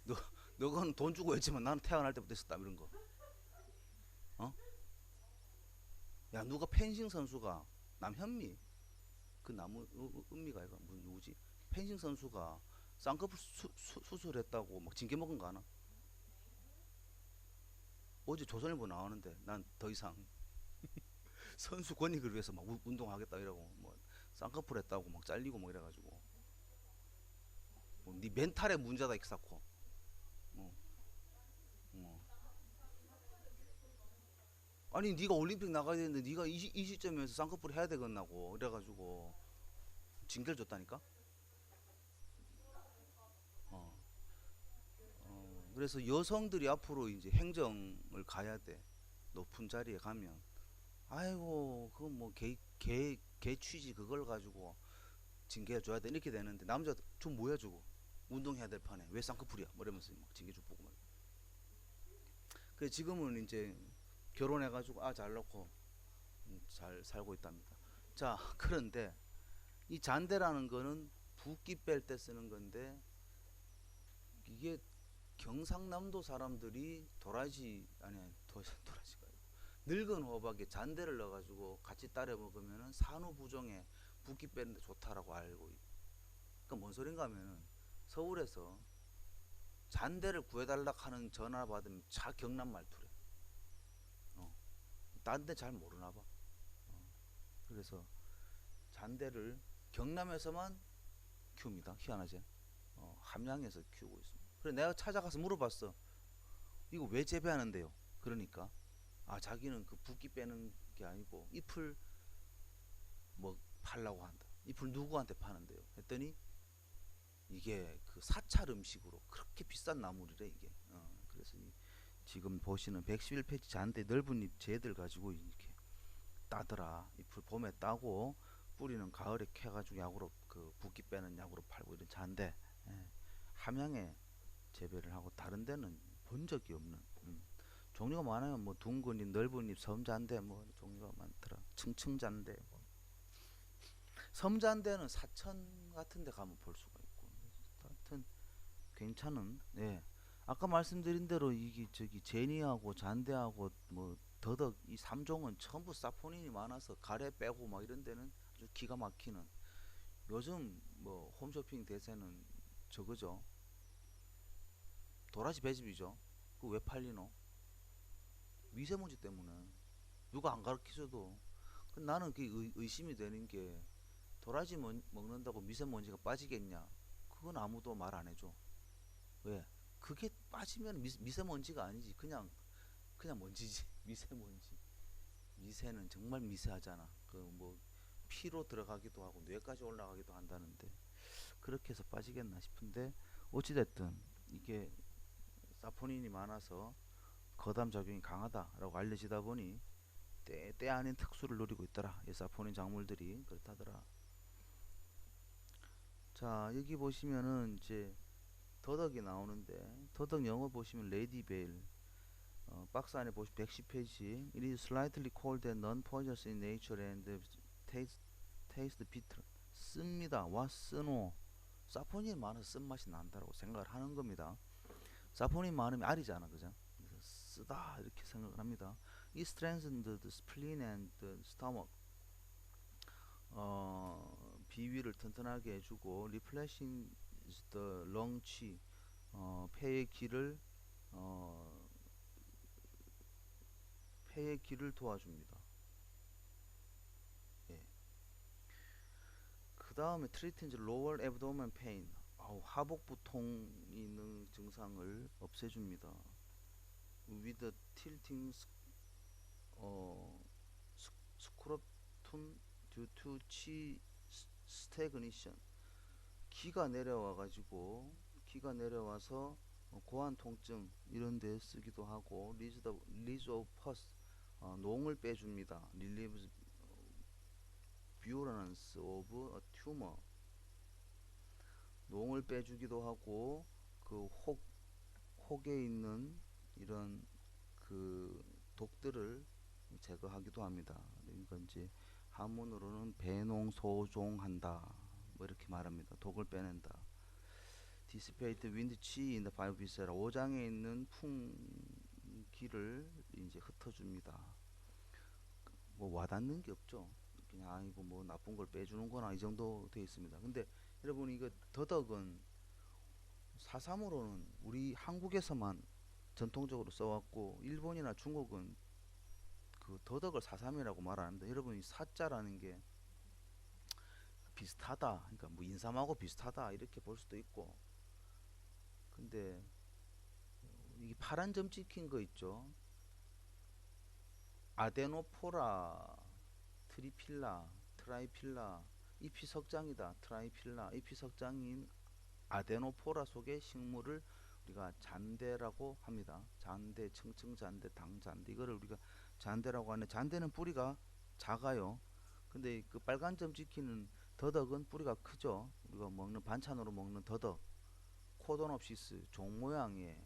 너 너건 돈 주고 했지만 나는 태어날 때부터 있었다 이런 거. 어? 야 누가 펜싱 선수가 남현미 그 나무 은미가 아이가 무슨 누구지? 펜싱 선수가 쌍꺼풀 수술했다고 막 징계 먹은 거 아나? 어제 조선일보 나오는데 난 더 이상 선수 권익을 위해서 막 운동하겠다 이러고 뭐 쌍꺼풀 했다고 막 잘리고 뭐 이래가지고 네 멘탈의 문제다 이렇게 쌓고 어, 어. 아니 네가 올림픽 나가야 되는데 네가 이 시점에서 쌍꺼풀 해야 되겠나고 그래가지고 징계를 줬다니까. 어, 그래서 여성들이 앞으로 이제 행정을 가야 돼. 높은 자리에 가면 아이고 그건 뭐 개 취지 그걸 가지고 징계 줘야 돼 이렇게 되는데 남자 좀 뭐야 주고 운동해야 될 판에 왜 쌍꺼풀이야 뭐 이러면서 막 징계 줘 보고 막. 그래 지금은 이제 결혼해가지고 잘 낳고 잘 살고 있답니다. 자 그런데 이 잔대라는 거는 붓기 뺄 때 쓰는 건데 이게 경상남도 사람들이 도라지 아니 도라지가 늙은 호박에 잔대를 넣어가지고 같이 따려 먹으면은 산후부종에 붓기 빼는데 좋다라고 알고 그러니까 뭔 소린가 하면은 서울에서 잔대를 구해달라 하는 전화 받으면 자 경남 말투래. 딴 데 잘 모르나 봐. 그래서 잔대를 경남에서만 키웁니다. 희한하지? 함양에서 키우고 있습니다. 그래 내가 찾아가서 물어봤어. 이거 왜 재배하는데요? 그러니까 자기는 그 붓기 빼는 게 아니고 잎을 뭐 팔라고 한다. 잎을 누구한테 파는데요? 했더니 이게 그 사찰 음식으로 그렇게 비싼 나물이래 이게. 그래서 지금 보시는 111페이지 잔대 넓은 잎 쟤들 가지고 이렇게 따더라. 잎을 봄에 따고 뿌리는 가을에 캐가지고 약으로 그 붓기 빼는 약으로 팔고 이런 잔대. 예. 함양에 재배를 하고 다른 데는 본 적이 없는 종류가 많아요. 뭐 둥근 잎, 넓은 잎, 섬잔대 뭐 종류가 많더라. 층층잔대 뭐. 섬잔대는 사천 같은 데 가면 볼 수가 있고. 하여튼 괜찮은 예. 아까 말씀드린 대로 이게 저기 제니하고 잔대하고 뭐 더덕 이 3종은 전부 사포닌이 많아서 가래 빼고 막 이런 데는 아주 기가 막히는 요즘 뭐 홈쇼핑 대세는 저거죠. 도라지 배즙이죠. 그거 왜 팔리노? 미세먼지 때문에. 누가 안 가르쳐줘도. 나는 그게 의심이 되는 게 도라지 먹는다고 미세먼지가 빠지겠냐? 그건 아무도 말 안 해줘. 왜? 그게 빠지면 미세먼지가 아니지. 그냥 먼지지. 미세먼지. 미세는 정말 미세하잖아. 그 뭐 피로 들어가기도 하고 뇌까지 올라가기도 한다는데 그렇게 해서 빠지겠나 싶은데 어찌됐든 이게 사포닌이 많아서 거담 작용이 강하다라고 알려지다 보니 때 아닌 특수를 노리고 있더라. 이 사포닌 작물들이 그렇다더라. 자 여기 보시면은 이제 더덕이 나오는데 더덕 영어 보시면 레이디 베일 박스 안에 보시면 110페이지 It is slightly cold and non-poisonous in nature and taste bitter 씁니다. 와 쓰노 사포닌이 많아서 쓴맛이 난다라고 생각을 하는 겁니다. 사포닌 많으면 알이잖아 그죠? 그래서 쓰다 이렇게 생각을 합니다. It strengthens the spleen and the stomach 비위를 튼튼하게 해주고 replenishing the lung qi 폐의 기를 어, 폐의 기를 도와줍니다. 예. 그 다음에 treatment lower abdomen pain 하복부통이 있는 증상을 없애줍니다. with the tilting scrotum due to chi stagnation 기가 기가 내려와서 고환 통증 이런 데 쓰기도 하고 release of pus 농을 빼줍니다. relieves violence of a tumor 농을 빼주기도 하고 그 혹에 있는 이런 그 독들을 제거하기도 합니다. 그러니까 이제 한문으로는 배농소종한다 뭐 이렇게 말합니다. 독을 빼낸다. dissipate wind chi in the five viscera 오장에 있는 풍기를 이제 흩어줍니다. 뭐 와닿는 게 없죠. 그냥 아이고 뭐 나쁜 걸 빼주는구나 이 정도 돼 있습니다. 근데 여러분 이거 더덕은 사삼으로는 우리 한국에서만 전통적으로 써왔고 일본이나 중국은 그 더덕을 사삼이라고 말하는데 여러분 이 사자라는 게 비슷하다 그러니까 뭐 인삼하고 비슷하다 이렇게 볼 수도 있고 근데 이게 파란 점 찍힌 거 있죠 아데노포라 트리필라 트라이필라 잎이 석장이다 트라이필라 잎이 석장인 아데노포라 속의 식물을 우리가 잔대라고 합니다. 잔대, 층층잔대, 당잔대 이거를 우리가 잔대라고 하는데 잔대는 뿌리가 작아요. 근데 그 빨간 점 찍히는 더덕은 뿌리가 크죠. 우리가 먹는 반찬으로 먹는 더덕, 코도노피스 종 모양의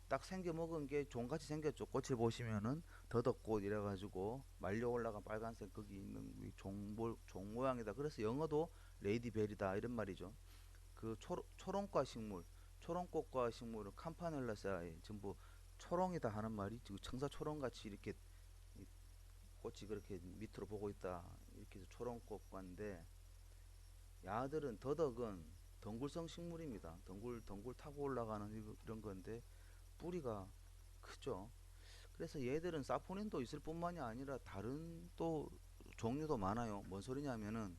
딱 생겨 먹은 게 종같이 생겼죠. 꽃을 보시면은 더덕꽃 이래가지고 말려 올라간 빨간색 거기 있는 종 모양이다. 그래서 영어도 레이디벨이다 이런 말이죠. 그 초롱과 식물, 초롱꽃과 식물은 campanulaceae 전부 초롱이다 하는 말이 지금 청사초롱같이 이렇게 꽃이 그렇게 밑으로 보고 있다 이렇게 해서 초롱꽃과인데 야들은 더덕은 덩굴성 식물입니다. 덩굴 타고 올라가는 이런 건데 뿌리가 크죠. 그래서 얘들은 사포닌도 있을 뿐만이 아니라 다른 또 종류도 많아요. 뭔 소리냐면은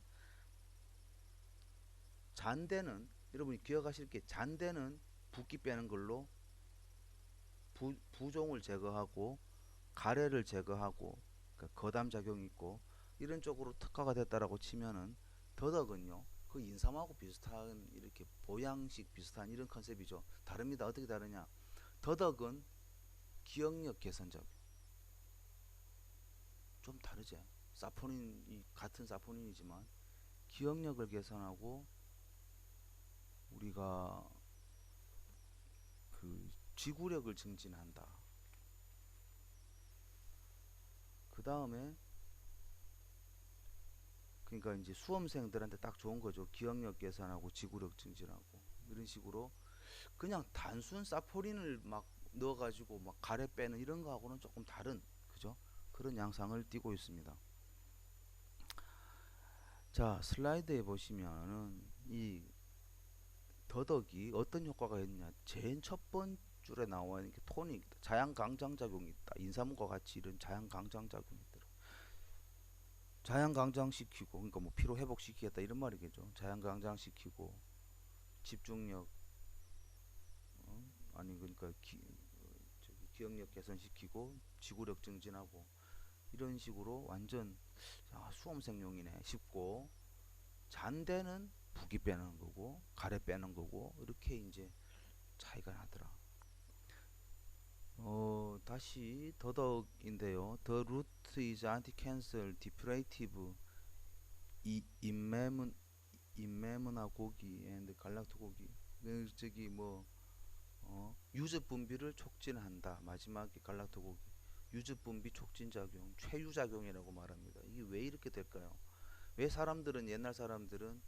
잔대는 여러분이 기억하실 게 잔대는 붓기 빼는 걸로 부종을 제거하고 가래를 제거하고 그러니까 거담 작용이 있고 이런 쪽으로 특화가 됐다라고 치면은 더덕은요 그 인삼하고 비슷한 이렇게 보양식 비슷한 이런 컨셉이죠. 다릅니다. 어떻게 다르냐? 더덕은 기억력 개선 작용 좀 다르지. 사포닌이 같은 사포닌이지만 기억력을 개선하고 우리가 지구력을 증진한다. 그 다음에 그러니까 이제 수험생들한테 딱 좋은 거죠. 기억력 개선하고 지구력 증진하고 이런 식으로 그냥 단순 사포닌을 막 넣어가지고 막 가래 빼는 이런 거하고는 조금 다른 그죠? 그런 양상을 띠고 있습니다. 자 슬라이드에 보시면은 이 더덕이 어떤 효과가 있느냐 제일 첫 번 줄에 나와 있는 게 토닉 자양 강장 작용이 있다. 인삼과 같이 이런 자양 강장 작용이 있더라. 자양 강장시키고 그러니까 뭐 피로 회복시키겠다 이런 말이겠죠. 자양 강장시키고 집중력 아니 그러니까 기억력 개선시키고 지구력 증진하고 이런 식으로 완전 수험생용이네 싶고 잔대는 부기 빼는 거고 가래 빼는 거고 이렇게 이제 차이가 나더라. 다시 더덕인데요. The root is anti-cancer, depurative, 인매문화 고기 and 갈락토 고기. 저기 뭐 유즙 분비를 촉진한다. 마지막에 갈락토 고기. 유즙 분비 촉진 작용, 최유 작용이라고 말합니다. 이게 왜 이렇게 될까요? 왜 사람들은 옛날 사람들은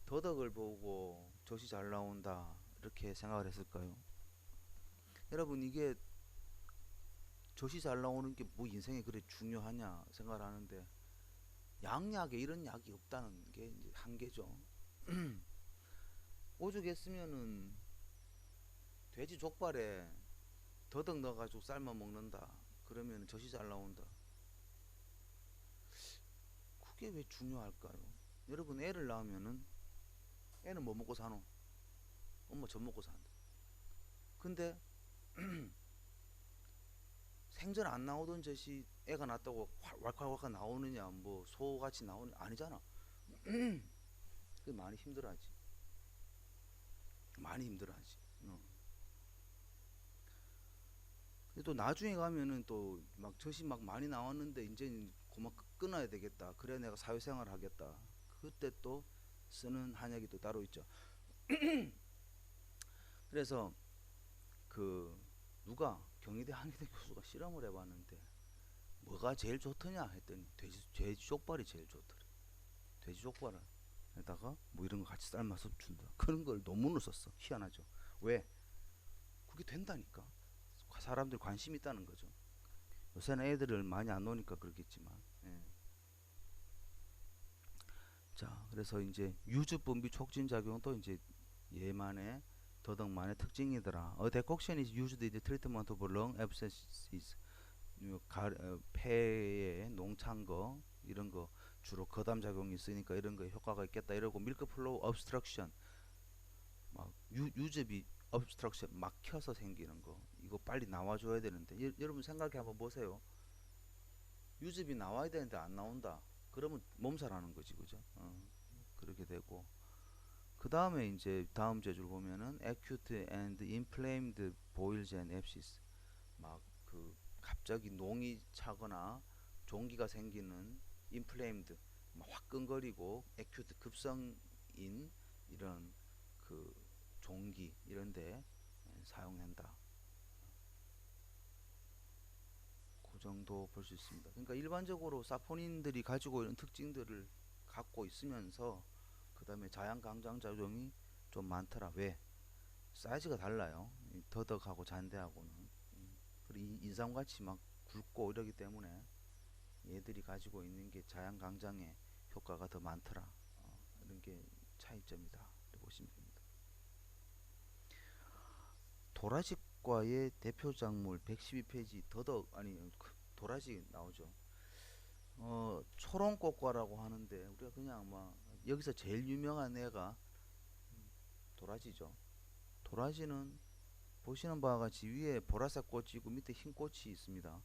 더덕을 보고 젖이 잘 나온다 이렇게 생각을 했을까요? 여러분 이게 젖이 잘 나오는 게 뭐 인생에 그래 중요하냐 생각을 하는데 양약에 이런 약이 없다는 게 이제 한계죠. 오죽했으면은 돼지 족발에 더덕 넣어가지고 삶아 먹는다. 그러면 젖이 잘 나온다. 그게 왜 중요할까요? 여러분 애를 낳으면은 애는 뭐 먹고 사노? 엄마 젖 먹고 산다. 근데 생전 안 나오던 젖이 애가 낳았다고 왈칵왈칵 나오느냐 뭐 소같이 나오느냐 아니잖아. 그 많이 힘들어하지. 많이 힘들어하지. 또 나중에 가면은 또 막 젖이 막 많이 나왔는데 이제 그만 끊어야 되겠다. 그래 내가 사회생활 하겠다. 그때 또 쓰는 한약이 또 따로 있죠. 그래서 그 누가 경희대 한의대 교수가 실험을 해봤는데 뭐가 제일 좋더냐 했더니 돼지 족발이 제일 좋더래. 돼지 족발을 에다가 뭐 이런 거 같이 삶아서 준다. 그런 걸 논문을 썼어. 희한하죠. 왜? 그게 된다니까. 사람들 관심 있다는 거죠. 요새는 애들을 많이 안 노니까 그렇겠지만. 예. 자, 그래서 이제 유즙 분비 촉진 작용도 이제 얘만의 더덕만의 특징이더라. A decoction is used in the treatment of lung abscesses. 폐에 농찬 거 이런 거 주로 거담 작용이 있으니까 이런 거에 효과가 있겠다 이러고 밀크 플로우 obstruction 막 유즙이 obstruction 막혀서 생기는 거 이거 빨리 나와줘야 되는데 여러분 생각해 한번 보세요. 유즙이 나와야 되는데 안 나온다. 그러면 몸살하는 거지 그죠? 그렇게 되고 그 다음에 이제 다음 제줄 보면은 acute and inflamed boils and abscess 막 그 갑자기 농이 차거나 종기가 생기는 inflamed 막 화끈거리고 acute 급성인 이런 그 종기 이런데 사용한다. 그 정도 볼 수 있습니다. 그러니까 일반적으로 사포닌들이 가지고 있는 특징들을 갖고 있으면서 그 다음에 자양 강장 작용이 좀 많더라. 왜? 사이즈가 달라요. 더덕하고 잔대하고는. 그리고 인삼같이 막 굵고 이러기 때문에 얘들이 가지고 있는 게 자양 강장의 효과가 더 많더라. 이런 게 차이점이다. 이렇게 보시면 됩니다. 도라지과의 대표 작물 112페이지 더덕 아니 도라지 나오죠. 초롱꽃과라고 하는데 우리가 그냥 막 여기서 제일 유명한 애가 도라지죠. 도라지는 보시는 바와 같이 위에 보라색 꽃이 있고 밑에 흰 꽃이 있습니다.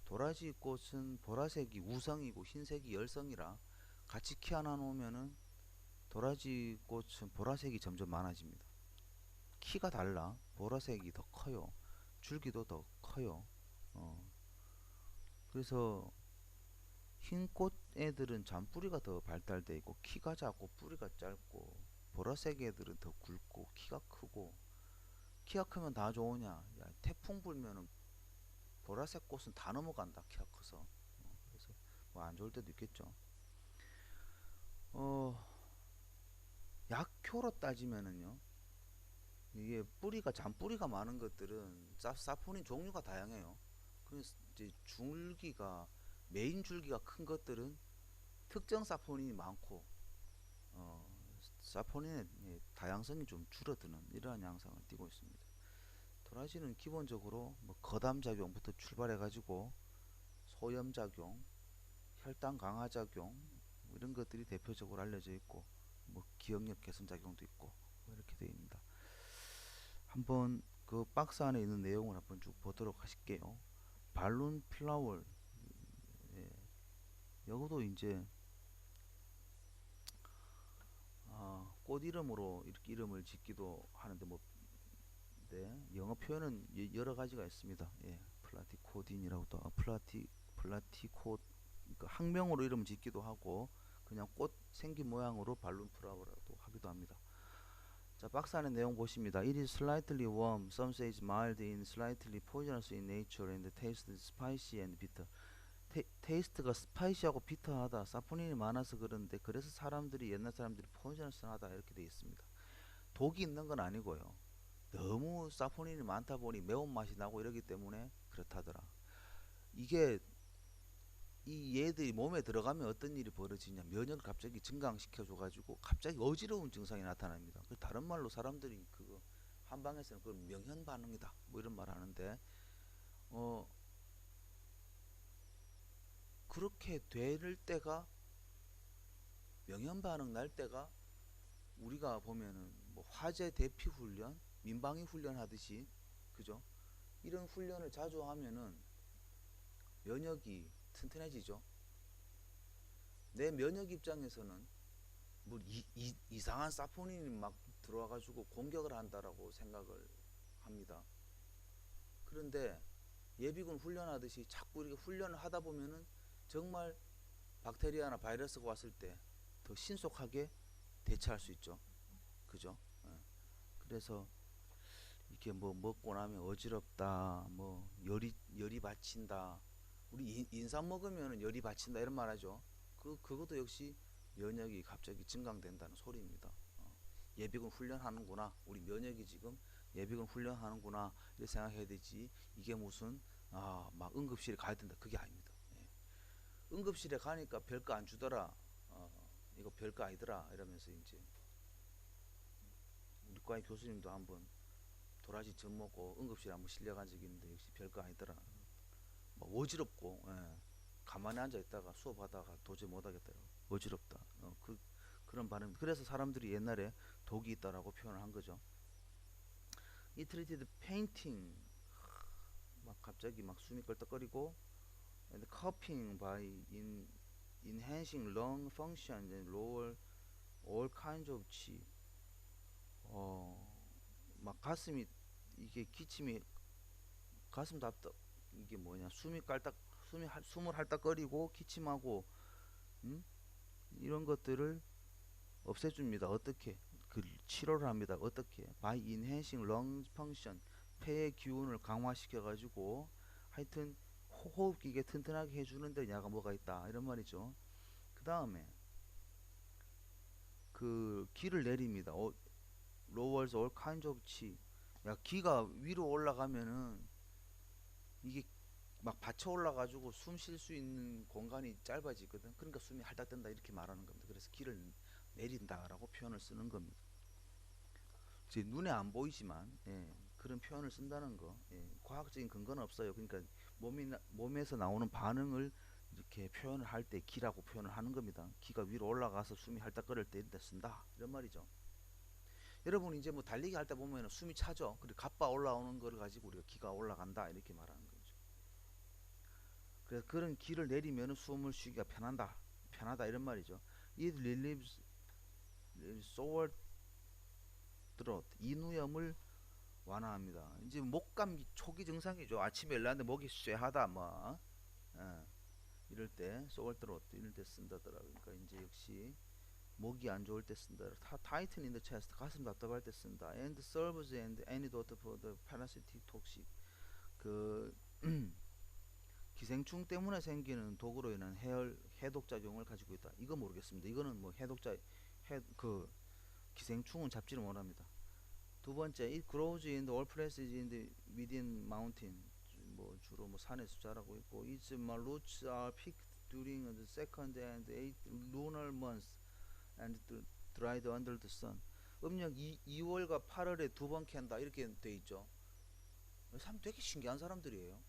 도라지 꽃은 보라색이 우성이고 흰색이 열성이라 같이 키 하나 놓으면은 도라지 꽃은 보라색이 점점 많아집니다. 키가 달라. 보라색이 더 커요. 줄기도 더 커요. 그래서 흰 꽃 애들은 잔뿌리가 더 발달돼 있고 키가 작고 뿌리가 짧고 보라색 애들은 더 굵고 키가 크고 키가 크면 다 좋으냐? 야, 태풍 불면은 보라색 꽃은 다 넘어간다, 키가 커서. 그래서 뭐 안 좋을 때도 있겠죠. 어, 약효로 따지면은요, 이게 뿌리가 잔뿌리가 많은 것들은 사포닌 종류가 다양해요. 그래서 이제 줄기가 메인 줄기가 큰 것들은 특정 사포닌이 많고 어, 사포닌의 다양성이 좀 줄어드는 이러한 양상을 띠고 있습니다. 도라지는 기본적으로 뭐 거담 작용부터 출발해 가지고 소염 작용, 혈당 강화 작용 뭐 이런 것들이 대표적으로 알려져 있고 뭐 기억력 개선 작용도 있고 뭐 이렇게 되어 있습니다. 한번 그 박스 안에 있는 내용을 한번 쭉 보도록 하실게요. 발룬 플라워, 예, 이것도 이제 꽃 이름으로 이렇게 이름을 짓기도 하는데 뭐 영어 표현은 여러 가지가 있습니다. 예, 플라티코딘이라고도 플라티코 그러니까 학명으로 이름 짓기도 하고 그냥 꽃 생긴 모양으로 발룬 플라워라고 하기도 합니다. 자, 박스 안에 내용 보십니다. It is slightly warm, some say it's mild in slightly poisonous in nature and tastes spicy and bitter. 테이스트가 스파이시하고 비터하다, 사포닌이 많아서 그런데 그래서 사람들이 옛날 사람들이 포이저너스하다 이렇게 되어 있습니다. 독이 있는 건 아니고요. 너무 사포닌이 많다 보니 매운맛이 나고 이러기 때문에 그렇다더라. 이게 이 얘들이 몸에 들어가면 어떤 일이 벌어지냐, 면역을 갑자기 증강시켜줘가지고 갑자기 어지러운 증상이 나타납니다. 다른 말로 사람들이 그거 한방에서는 그걸 명현 반응이다 뭐 이런 말 하는데 어 그렇게 될 때가 명현 반응 날 때가 우리가 보면은 뭐 화재 대피 훈련, 민방위 훈련 하듯이 그죠? 이런 훈련을 자주 하면은 면역이 튼튼해지죠. 내 면역 입장에서는 뭐 이상한 사포닌이 막 들어와가지고 공격을 한다라고 생각을 합니다. 그런데 예비군 훈련하듯이 자꾸 이렇게 훈련을 하다 보면은 정말 박테리아나 바이러스가 왔을 때 더 신속하게 대처할 수 있죠. 그죠? 예. 그래서 이렇게 뭐 먹고 나면 어지럽다, 뭐 열이 받친다. 우리 인삼 먹으면 열이 받친다 이런 말 하죠. 그것도 역시 면역이 갑자기 증강된다는 소리입니다. 예비군 훈련하는구나. 우리 면역이 지금 예비군 훈련하는구나. 이렇게 생각해야 되지. 이게 무슨 막 응급실에 가야 된다. 그게 아닙니다. 예. 응급실에 가니까 별거 안 주더라. 이거 별거 아니더라. 이러면서 이제 우리 과의 교수님도 한번 도라지 젖 먹고 응급실에 한번 실려간 적이 있는데 역시 별거 아니더라. 막 어지럽고 가만히 앉아 있다가 수업하다가 도저히 못하겠더라고. 어지럽다. 그런 반응. 그래서 사람들이 옛날에 독이 있다라고 표현을 한 거죠. 이 트리티드 페인팅 막 갑자기 막 숨이 껄떡거리고 and coughing by enhancing lung function and lower all kinds of chi. 막 가슴이 이게 기침이 가슴 답답 이게 뭐냐 숨을 할딱거리고 기침하고 음? 이런 것들을 없애줍니다. 어떻게? 그 치료를 합니다. 어떻게? By enhancing lung function 폐의 기운을 강화시켜 가지고 하여튼 호흡기계 튼튼하게 해주는데 야가 뭐가 있다 이런 말이죠. 그 다음에 그 기를 내립니다. lowers all kinds of chi. 야 기가 위로 올라가면은 이게 막 받쳐 올라가지고 숨 쉴 수 있는 공간이 짧아지거든. 그러니까 숨이 할딱된다 이렇게 말하는 겁니다. 그래서 기를 내린다라고 표현을 쓰는 겁니다. 제 눈에 안 보이지만 그런 표현을 쓴다는 거 과학적인 근거는 없어요. 그러니까 몸에서 나오는 반응을 이렇게 표현을 할 때 기라고 표현을 하는 겁니다. 기가 위로 올라가서 숨이 할딱거릴 때 이런 쓴다 이런 말이죠. 여러분 이제 뭐 달리기 할 때 보면 숨이 차죠. 그리고 갑바 올라오는 걸 가지고 우리가 기가 올라간다 이렇게 말하는 거죠. 그래서 그런 기를 내리면 숨을 쉬기가 편하다 이런 말이죠. It relieves sore throat, 인후염을 완화합니다. 이제 목감기 초기 증상이죠. 아침에 일어났는데 목이 쇠하다 뭐 이럴 때 sore throat 이럴 때 쓴다더라. 그러니까 이제 역시 목이 안 좋을 때 쓴다. Tighten in the chest 가슴 답답할 때 쓴다. And serves and antidote for the parasitic toxic 그 기생충 때문에 생기는 독으로 인한 해독 작용을 가지고 있다. 이거 모르겠습니다. 이거는 뭐 그 기생충은 잡지를 못합니다. 두 번째, it grows in the all places in the within mountain. 뭐 주로 뭐 산에서 자라고 있고, its roots are picked during the second and eighth lunar months and dried under the sun. 음력 2월과 8월에 두 번 캔다 이렇게 돼 있죠. 참 되게 신기한 사람들이에요.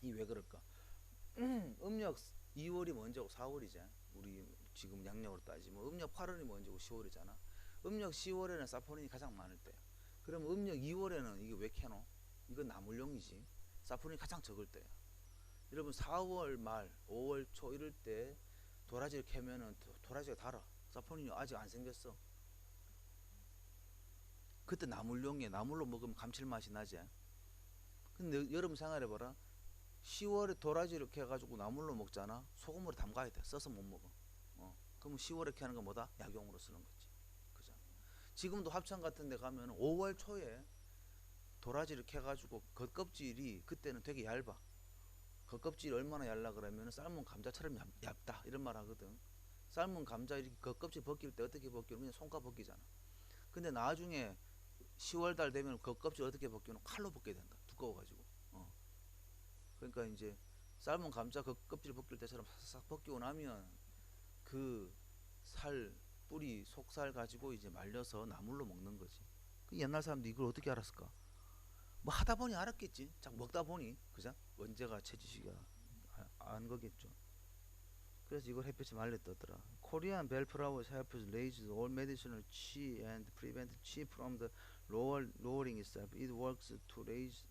이 왜 그럴까? 음력 2월이 먼저고 4월이지. 우리 지금 양력으로 따지면 음력 8월이 먼저고 10월이잖아. 음력 10월에는 사포닌이 가장 많을 때야. 그럼 음력 2월에는 이게 왜 캐노? 이건 나물용이지. 사포닌이 가장 적을 때야. 여러분 4월 말, 5월 초 이럴 때 도라지를 캐면은 도라지가 달아. 사포닌이 아직 안 생겼어. 그때 나물용이야. 나물로 먹으면 감칠맛이 나지. 근데 여러분 생각해봐라. 10월에 도라지를 캐가지고 나물로 먹잖아. 소금으로 담가야 돼. 써서 못 먹어. 그러면 10월에 캐는 건 뭐다? 약용으로 쓰는 거지. 그죠? 지금도 합천 같은 데 가면 5월 초에 도라지를 캐가지고 겉껍질이 그때는 되게 얇아. 겉껍질이 얼마나 얇라 그러면 삶은 감자처럼 얇다 이런 말 하거든. 삶은 감자 이렇게 겉껍질 벗길 때 어떻게 벗기는? 그냥 손가 벗기잖아. 근데 나중에 10월 달 되면 겉껍질 어떻게 벗기는? 칼로 벗겨야 된다. 두꺼워가지고. 그러니까 이제 삶은 감자 겉껍질 벗길 때처럼 싹 벗기고 나면 그 살 뿌리 속살 가지고 이제 말려서 나물로 먹는 거지. 그 옛날 사람들이 이걸 어떻게 알았을까? 뭐 하다 보니 알았겠지. 자 먹다 보니 그죠? 언제가 채지시가 안 거겠죠. 그래서 이걸 햇볕에 말려 떴더라. Korean bell flowers helps raise all medicinal qi and prevent qi from the lowering itself. It works to raise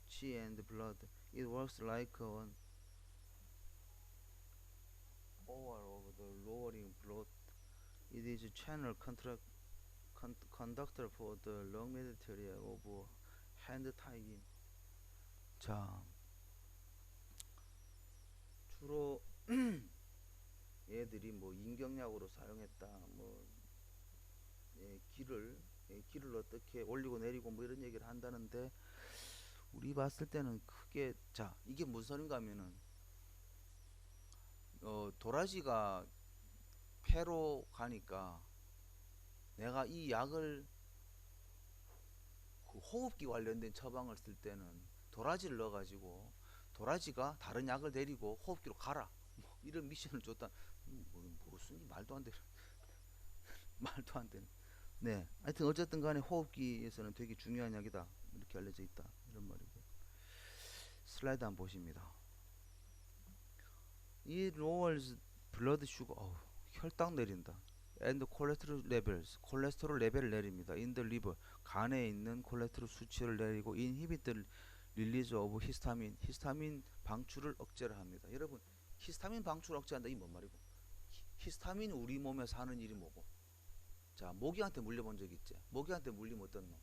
qi and blood. It works like an oar of the lowering blood. It is a channel conductor for the lung material of hand tying. 자, 주로 얘들이 뭐 인경약으로 사용했다. 뭐 길을 어떻게 올리고 내리고 뭐 이런 얘기를 한다는데 우리 봤을 때는 크게 자 이게 무슨 소린가 하면은 도라지가 폐로 가니까 내가 이 약을 그 호흡기 관련된 처방을 쓸 때는 도라지를 넣어가지고 도라지가 다른 약을 데리고 호흡기로 가라 뭐 이런 미션을 줬다. 무슨 말도 안 되는 말도 안 되는. 네, 하여튼 어쨌든 간에 호흡기에서는 되게 중요한 약이다 이렇게 알려져 있다 이런 말이고. 슬라이드 한번 보십니다. 이 lowers blood sugar, 혈당 내린다. and cholesterol levels, 콜레스테롤 레벨을 내립니다. in the liver, 간에 있는 콜레스테롤 수치를 내리고 inhibit the release of histamine, 히스타민 방출을 억제를 합니다. 여러분 히스타민 방출 억제한다 이 뭔 말이고? 히스타민이 우리 몸에서 하는 일이 뭐고? 자 모기한테 물려본 적 있지? 모기한테 물리면 어떤 놈?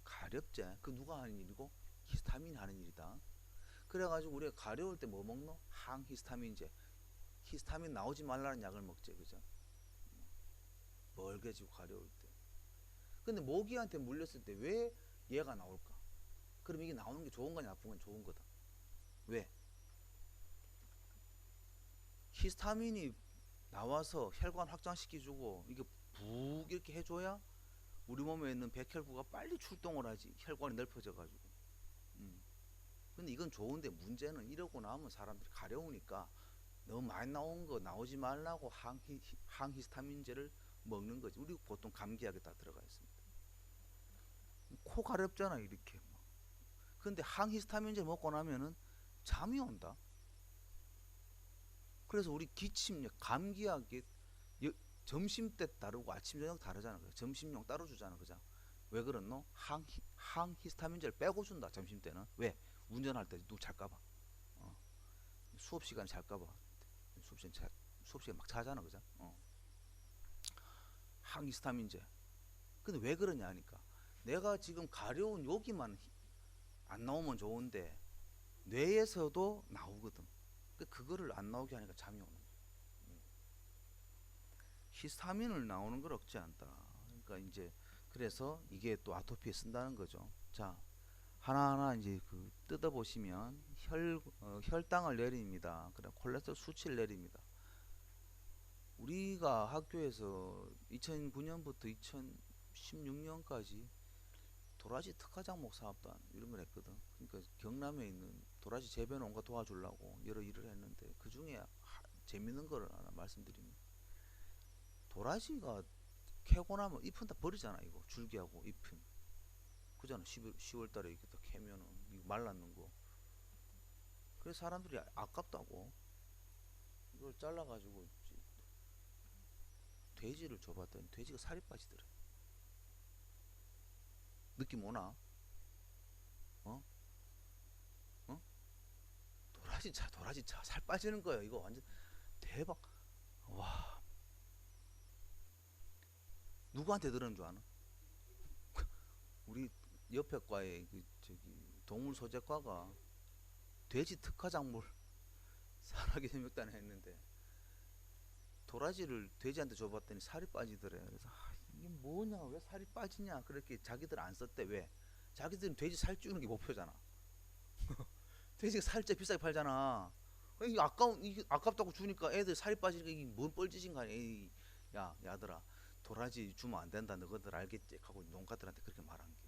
가렵지? 그 누가 하는 일이고? 히스타민이 하는 일이다. 그래가지고 우리가 가려울 때 뭐 먹노? 항히스타민제. 히스타민 나오지 말라는 약을 먹지, 그죠? 멀게지고 가려울 때. 근데 모기한테 물렸을 때 왜 얘가 나올까? 그럼 이게 나오는 게 좋은 거냐 나쁜 건 좋은 거다. 왜? 히스타민이 나와서 혈관 확장시켜주고 이게 북 이렇게 해줘야 우리 몸에 있는 백혈구가 빨리 출동을 하지. 혈관이 넓어져가지고. 근데 이건 좋은데 문제는 이러고 나면 사람들이 가려우니까 너무 많이 나온 거 나오지 말라고 항히스타민제를 먹는 거지. 우리 보통 감기약에 다 들어가 있습니다. 코 가렵잖아 이렇게. 근데 항히스타민제 먹고 나면은 잠이 온다. 그래서 우리 기침약, 감기약이 점심 때 다르고 아침 저녁 다르잖아. 점심용 따로 주잖아, 그죠? 왜 그렇노? 항히스타민제를 빼고 준다. 점심 때는 왜? 운전할 때 누구 잘까봐. 수업 시간 잘까봐. 수업 시간 막 자잖아, 그죠? 항히스타민제. 근데 왜 그러냐 하니까 내가 지금 가려운 여기만 안 나오면 좋은데 뇌에서도 나오거든. 그거를 안 나오게 하니까 잠이 오는 거야. 히스타민을 나오는 걸 억제 한다. 그러니까 이제 그래서 이게 또 아토피에 쓴다는 거죠. 자, 하나하나 이제 그 뜯어 보시면 혈당을 내립니다. 그다음 콜레스테롤 수치를 내립니다. 우리가 학교에서 2009년부터 2016년까지 도라지 특화작목 사업단 이런 걸 했거든. 그러니까 경남에 있는 도라지 재배 농가 도와주려고 여러 일을 했는데 그 중에 재밌는 거를 하나 말씀드리면 도라지가 캐고 나면 잎은 다 버리잖아. 이거 줄기하고 잎은 그잖아. 10월 달에 이렇게 딱 캐면은 이거 말랐는 거. 그래서 사람들이 아깝다고 이걸 잘라가지고 돼지를 줘봤더니 돼지가 살이 빠지더래. 느낌 오나? 어? 어? 도라지 차 살 빠지는 거야. 이거 완전 대박. 와, 누구한테 들은 줄 아나? 우리 옆에 과에 그 저기 동물 소재과가 돼지 특화 작물 산학의 생명단에 했는데 도라지를 돼지한테 줘봤더니 살이 빠지더래. 그래서 이게 뭐냐, 왜 살이 빠지냐, 그렇게 자기들 안 썼대. 왜? 자기들은 돼지 살 찌우는 게 목표잖아. 돼지가 살짜 비싸게 팔잖아. 이게 이게 아깝다고 주니까 애들 살이 빠지니까 이게 뭔 뻘짓인가. 에이, 야, 야들아, 도라지 주면 안 된다. 너희들 알겠지? 하고 농가들한테 그렇게 말한 게.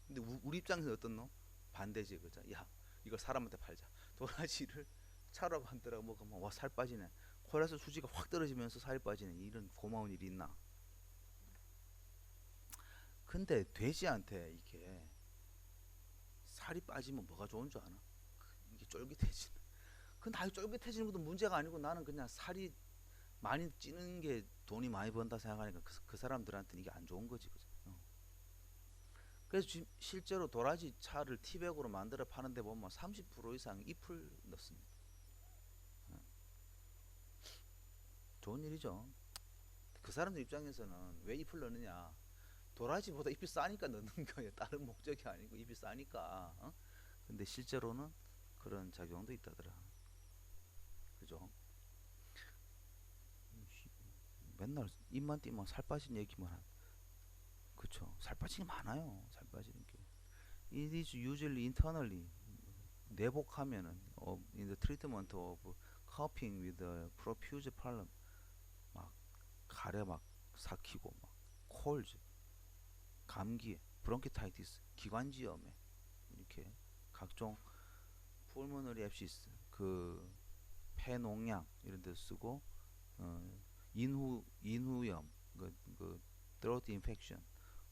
근데 우리 입장에서 어떤 놈? 반대지, 그죠? 야, 이걸 사람한테 팔자. 도라지를 차로 만들어 먹으면 와, 살 빠지네. 콜레스테롤 수치가 확 떨어지면서 살이 빠지네. 이런 고마운 일이 있나? 근데 돼지한테 이게 살이 빠지면 뭐가 좋은 줄 아나? 이게 쫄깃해지는. 근데 아이 쫄깃해지는 것도 문제가 아니고 나는 그냥 살이 많이 찌는 게 돈이 많이 번다 생각하니까 그 사람들한테는 이게 안 좋은 거지, 그죠? 그래서 실제로 도라지 차를 티백으로 만들어 파는데 보면 30% 이상 잎을 넣습니다. 좋은 일이죠. 그 사람들 입장에서는 왜 잎을 넣느냐? 도라지보다 잎이 싸니까 넣는 거예요. 다른 목적이 아니고 잎이 싸니까. 근데 실제로는 그런 작용도 있다더라. 그죠? 맨날 입만 띄면 살 빠진 얘기만 그쵸? 살 빠지는 게 많아요. 살 빠지는 게. It is usually internally. 내복하면은 in the treatment of coughing with a profuse pollen, 막 가래 막 삭히고 막 콜즈, 감기, 브론키타이티스, 기관지염에 이렇게 각종 pulmonary abscess, 그 폐농양 이런 데 쓰고 인후염, 그 throat infection,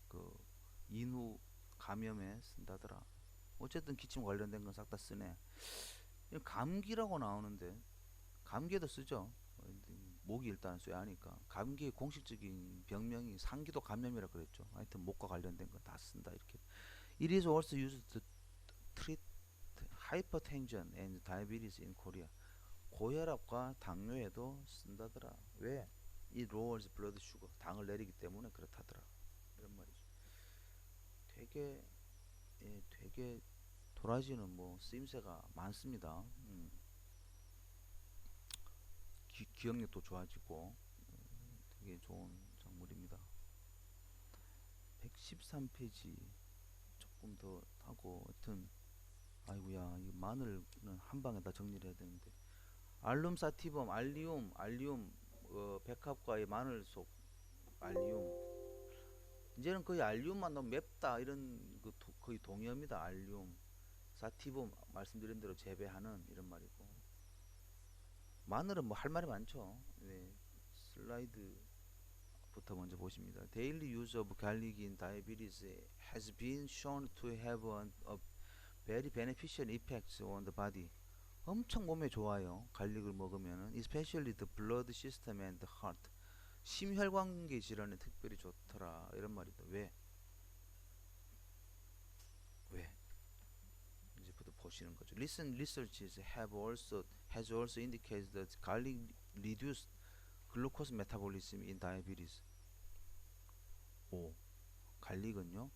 그 인후 감염에 쓴다더라. 어쨌든 기침 관련된 건 싹 다 쓰네. 감기라고 나오는데 감기에도 쓰죠. 목이 일단 쇠야 하니까 감기의 공식적인 병명이 상기도 감염이라 그랬죠. 하여튼 목과 관련된 거 다 쓴다 이렇게. It is also used to treat hypertension and diabetes in Korea. 고혈압과 당뇨에도 쓴다더라. 왜? It lowers blood sugar. 당을 내리기 때문에 그렇다더라. 이런 말이죠. 되게 되게 도라지는 뭐 쓰임새가 많습니다. 기억력도 좋아지고 되게 좋은 작물입니다. 113페이지 조금 더 하고 하여튼 아이고야, 이 마늘은 한 방에 다 정리를 해야 되는데 알룸 사티범, 알리움, 백합과의 마늘속 알리움. 이제는 거의 알리움만 너무 맵다 이런 거의 동의어입니다. 알리움, 사티범 말씀드린 대로 재배하는 이런 말이고, 마늘은 뭐 할 말이 많죠. 네, 슬라이드부터 먼저 보십니다. Daily use of garlic in diabetes has been shown to have a very beneficial effects on the body. 엄청 몸에 좋아요. 갈릭을 먹으면은 especially the blood system and the heart. 심혈관계 질환에 특별히 좋더라 이런 말이다. 왜? 왜? 이제부터 보시는 거죠. Recent researches has also indicated that garlic reduced glucose metabolism in diabetes. 오, 갈릭은요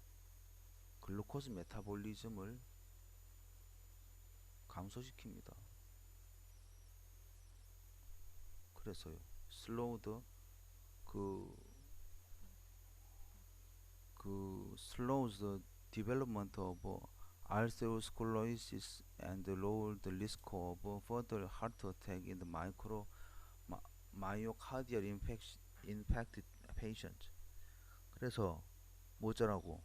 글루코스 메타볼리즘을 감소시킵니다. 그래서요, slowed 그 그 slows the development of arteriosclerosis and lower the risk of further heart attack in the myocardial infected patients. 그래서 뭐더라고?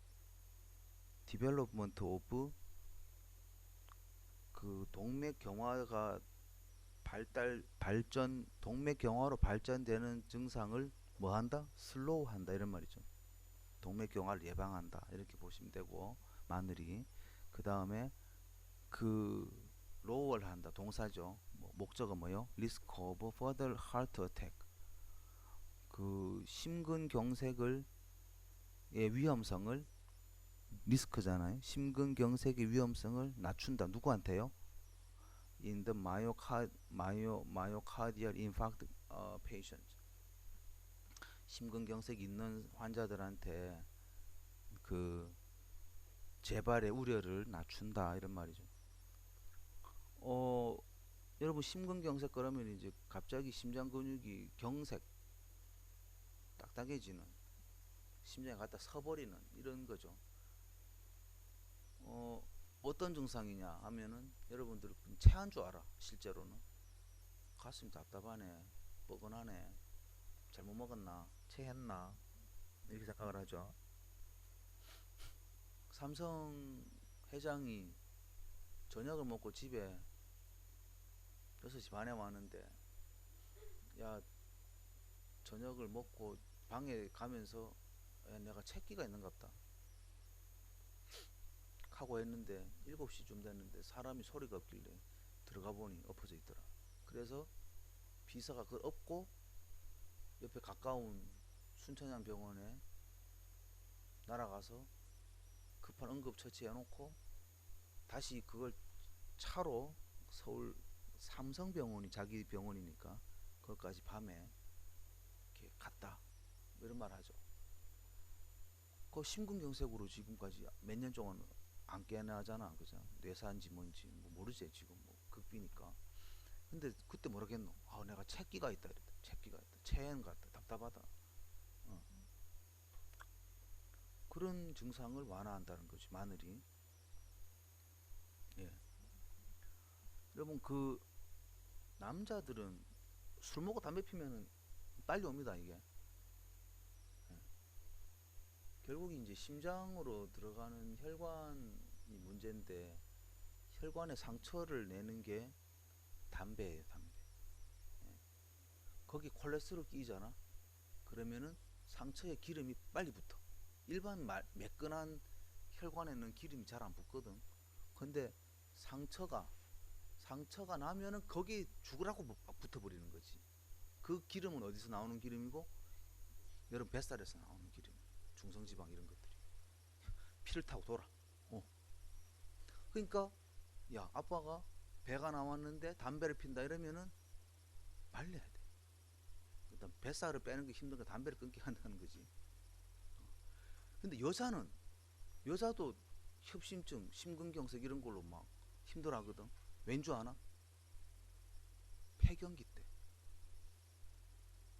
development of 그 동맥경화가 동맥경화로 발전되는 증상을 뭐 한다? 슬로우 한다 이런 말이죠. 동맥경화를 예방한다 이렇게 보시면 되고 마늘이 그 다음에 그 로월 한다 동사죠. 뭐 목적은 뭐요? risk of further heart attack 그 심근경색의 위험성을 리스크잖아요. 심근경색의 위험성을 낮춘다. 누구한테요? In the myocardial infarct patients. 심근경색 있는 환자들한테 그 재발의 우려를 낮춘다 이런 말이죠. 여러분 심근경색 그러면 이제 갑자기 심장 근육이 경색 딱딱해지는 심장에 갖다 서버리는 이런 거죠. 어떤 증상이냐 하면은 여러분들 체한 줄 알아. 실제로는 가슴이 답답하네, 뻐근하네, 잘못 먹었나, 체했나 이렇게 생각을 하죠. 삼성 회장이 저녁을 먹고 집에 6시 반에 왔는데 야 저녁을 먹고 방에 가면서 야, 내가 체기가 있는갑다 하고 했는데 7시쯤 됐는데 사람이 소리가 없길래 들어가 보니 엎어져 있더라. 그래서 비서가 그걸 엎고 옆에 가까운 순천향 병원에 날아가서 급한 응급처치 해놓고 다시 그걸 차로 서울 삼성병원이 자기 병원이니까 거기까지 밤에 이렇게 갔다 이런 말 하죠. 그 심근경색으로 지금까지 몇 년 동안 안 깨나잖아, 그죠? 뇌사인지 뭔지 뭐 모르지 지금 뭐 극비니까. 근데 그때 뭐라겠노? 아 내가 체기가 있다 이랬다. 체기가 있다. 체한 것 같다. 답답하다. 어. 그런 증상을 완화한다는 거지 마늘이. 예. 여러분 그 남자들은 술 먹고 담배 피면은 빨리 옵니다 이게. 예. 결국 이제 심장으로 들어가는 혈관이 문제인데 혈관에 상처를 내는 게 담배예요, 담배. 예. 거기 콜레스테롤 끼잖아. 그러면은 상처에 기름이 빨리 붙어. 일반 매끈한 혈관에는 기름이 잘 안 붙거든. 근데 상처가 나면은 거기 죽으라고 붙어버리는 거지. 그 기름은 어디서 나오는 기름이고? 여러분 뱃살에서 나오는 기름. 중성지방 이런 것들이 피를 타고 돌아. 그러니까 야 아빠가 배가 나왔는데 담배를 핀다 이러면은 말려야 돼. 일단 뱃살을 빼는 게 힘든 거 담배를 끊게 한다는 거지. 근데 여자도 협심증, 심근경색 이런 걸로 막 힘들어하거든. 왠 줄 아나? 폐경기 때.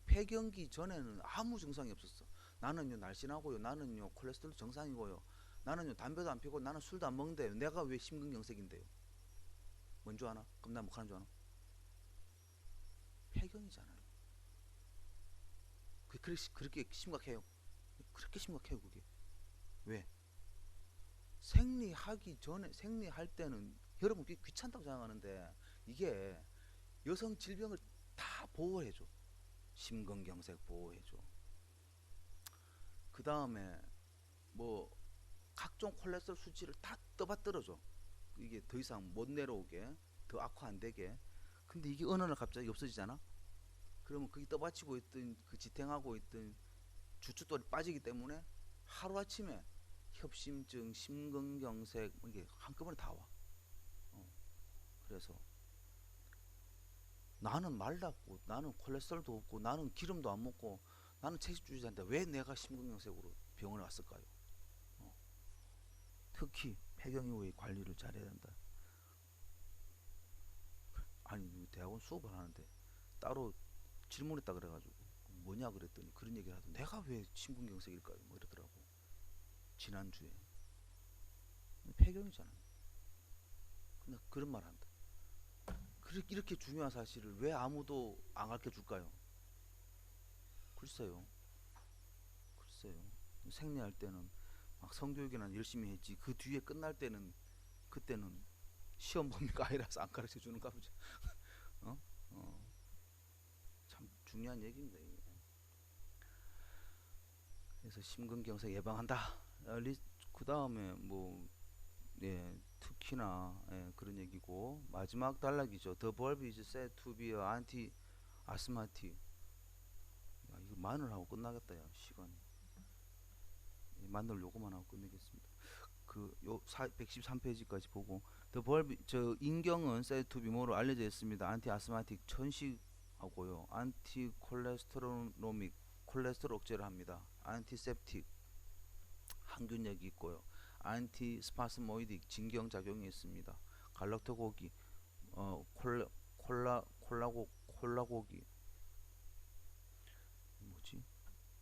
폐경기 전에는 아무 증상이 없었어. 나는요 날씬하고요, 나는요 콜레스테롤 정상이고요, 나는요 담배도 안 피고 나는 술도 안 먹는데 내가 왜 심근경색인데요? 뭔 줄 아나? 그럼 나 뭐 하는 줄 아나? 폐경이잖아요. 그렇게 심각해요. 그렇게 심각해요 그게. 왜? 생리할 때는 여러분 귀찮다고 생각하는데 이게 여성 질병을 다 보호해줘. 심근경색 보호해줘. 그 다음에 뭐 각종 콜레스테롤 수치를 다 떠받들어줘. 이게 더 이상 못 내려오게, 더 악화 안 되게. 근데 이게 어느 날 갑자기 없어지잖아. 그러면 그게 떠받치고 있던 그 지탱하고 있던 주춧돌이 빠지기 때문에 하루아침에 협심증, 심근경색 이게 한꺼번에 다 와. 그래서 나는 말랐고 나는 콜레스테롤도 없고 나는 기름도 안 먹고 나는 채식주의자인데 왜 내가 심근경색으로 병원에 왔을까요? 특히 폐경 이후의 관리를 잘해야 된다. 아니 대학원 수업을 하는데 따로 질문했다 그래가지고 뭐냐 그랬더니 그런 얘기를 하더니 내가 왜 심근경색일까요? 뭐 이러더라고. 지난주에. 폐경이잖아요. 근데 그런 말 한다. 이렇게 중요한 사실을 왜 아무도 안 가르쳐 줄까요? 글쎄요. 글쎄요. 생리할 때는 막 성교육이나 열심히 했지. 그 뒤에 끝날 때는 그때는 시험 범위가 아니라서 안 가르쳐 주는가 보죠. 어? 어. 참 중요한 얘기입니다. 이게. 그래서 심근경색 예방한다. 그 다음에 뭐 예, 특히나 예, 그런 얘기고 마지막 단락이죠. The bulb is said to be a anti-asthmatic. 야, 이거 마늘하고 끝나겠다. 야, 시간이. 예, 마늘 요거만 하고 끝내겠습니다. 그요 113페이지까지 보고 The bulb 저 인경은 said to be 뭐로 알려져 있습니다. anti-asthmatic 천식하고요. anti-cholesteronomic 콜레스테롤 억제를 합니다. antiseptic 항균력이 있고요. 안티스파스모이딕 진경작용이 있습니다. 갈락토고기, 콜라고기 뭐지?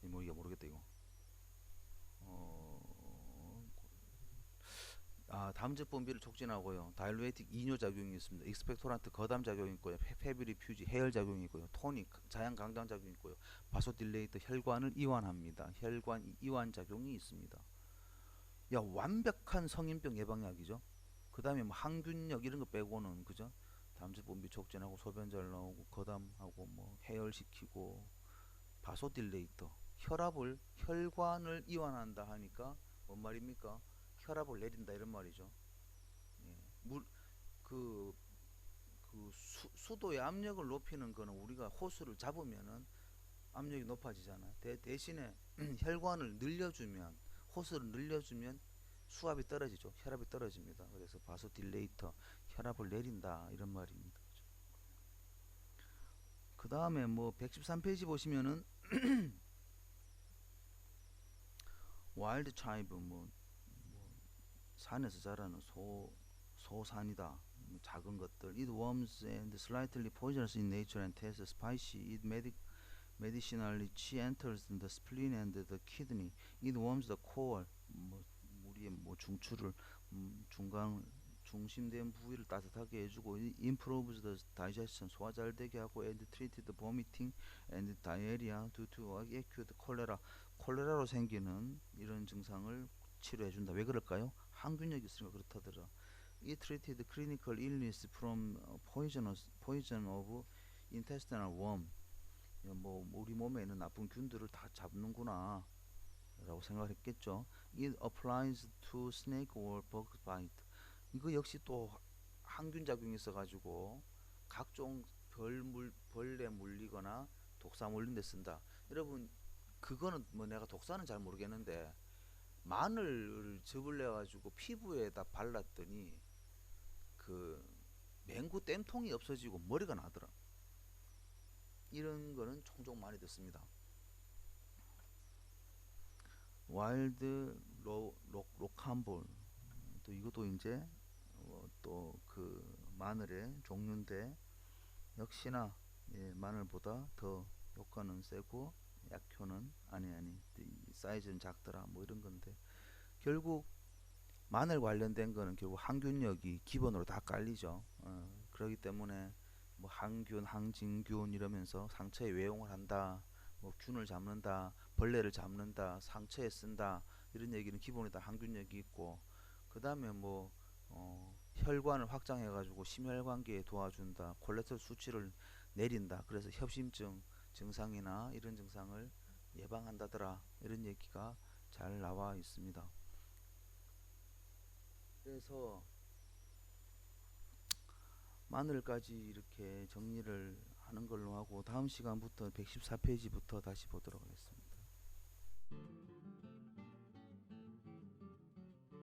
뭐 이게 모르겠다 이거. 담즙분비를 촉진하고요. 다일루에틱 이뇨 작용이 있습니다. 익스펙토란트 거담 작용이 있고요. 페비리퓨지 해열 작용이 있고요. 토닉 자양 강장 작용이 있고요. 바소딜레이터 혈관을 이완합니다. 혈관 이완 작용이 있습니다. 야, 완벽한 성인병 예방약이죠. 그 다음에 뭐 항균력 이런 거 빼고는 그죠? 담즙분비 촉진하고 소변 잘 나오고 거담하고 뭐 해열시키고 바소딜레이터 혈관을 이완한다 하니까 뭔 말입니까? 혈압을 내린다 이런 말이죠. 예. 그, 수도의 압력을 높이는 거는 우리가 호수를 잡으면은 압력이 높아지잖아. 대신에 혈관을 늘려주면 호수를 늘려주면 수압이 떨어지죠. 혈압이 떨어집니다. 그래서 바소딜레이터 혈압을 내린다 이런 말입니다. 그 다음에 뭐 113페이지 보시면은 와일드 차이브 뭐 산에서 자라는 소산이다. 작은 것들. It worms and slightly poisonous in nature and tastes spicy. It medicinally enters the spleen and the kidney. It warms the core. 뭐 우리의 뭐 중추를 중심된 부위를 따뜻하게 해주고 improves the digestion 소화 잘 되게 하고 and treated vomiting and diarrhea due to acute cholera 콜레라로 생기는 이런 증상을 치료해준다. 왜 그럴까요? 항균력이 있으니까 그렇다더라. It treated clinical illness from poison of intestinal worm. 뭐 우리 몸에 있는 나쁜 균들을 다 잡는구나 라고 생각했겠죠. It applies to snake or bug bite. 이거 역시 또 항균 작용이 있어가지고 각종 벌레 물리거나 독사 물린 데 쓴다. 여러분 그거는 뭐 내가 독사는 잘 모르겠는데 마늘을 즙을 내가지고 피부에다 발랐더니 그 맹구 땜통이 없어지고 머리가 나더라. 이런 거는 종종 많이 듣습니다. 와일드 로캄볼 또 이것도 이제 또 그 마늘의 종류인데 역시나 예, 마늘보다 더 효과는 세고 약효는 아니 사이즈는 작더라 뭐 이런 건데 결국 마늘 관련된 거는 결국 항균력이 기본으로 다 깔리죠. 그렇기 때문에 뭐 항균, 항진균 이러면서 상처에 외용을 한다, 뭐 균을 잡는다, 벌레를 잡는다, 상처에 쓴다 이런 얘기는 기본에 다 항균력이 있고 그 다음에 뭐 혈관을 확장해가지고 심혈관계에 도와준다, 콜레스테롤 수치를 내린다. 그래서 협심증 증상이나 이런 증상을 예방한다더라 이런 얘기가 잘 나와 있습니다. 그래서 마늘까지 이렇게 정리를 하는 걸로 하고 다음 시간부터 114페이지부터 다시 보도록 하겠습니다.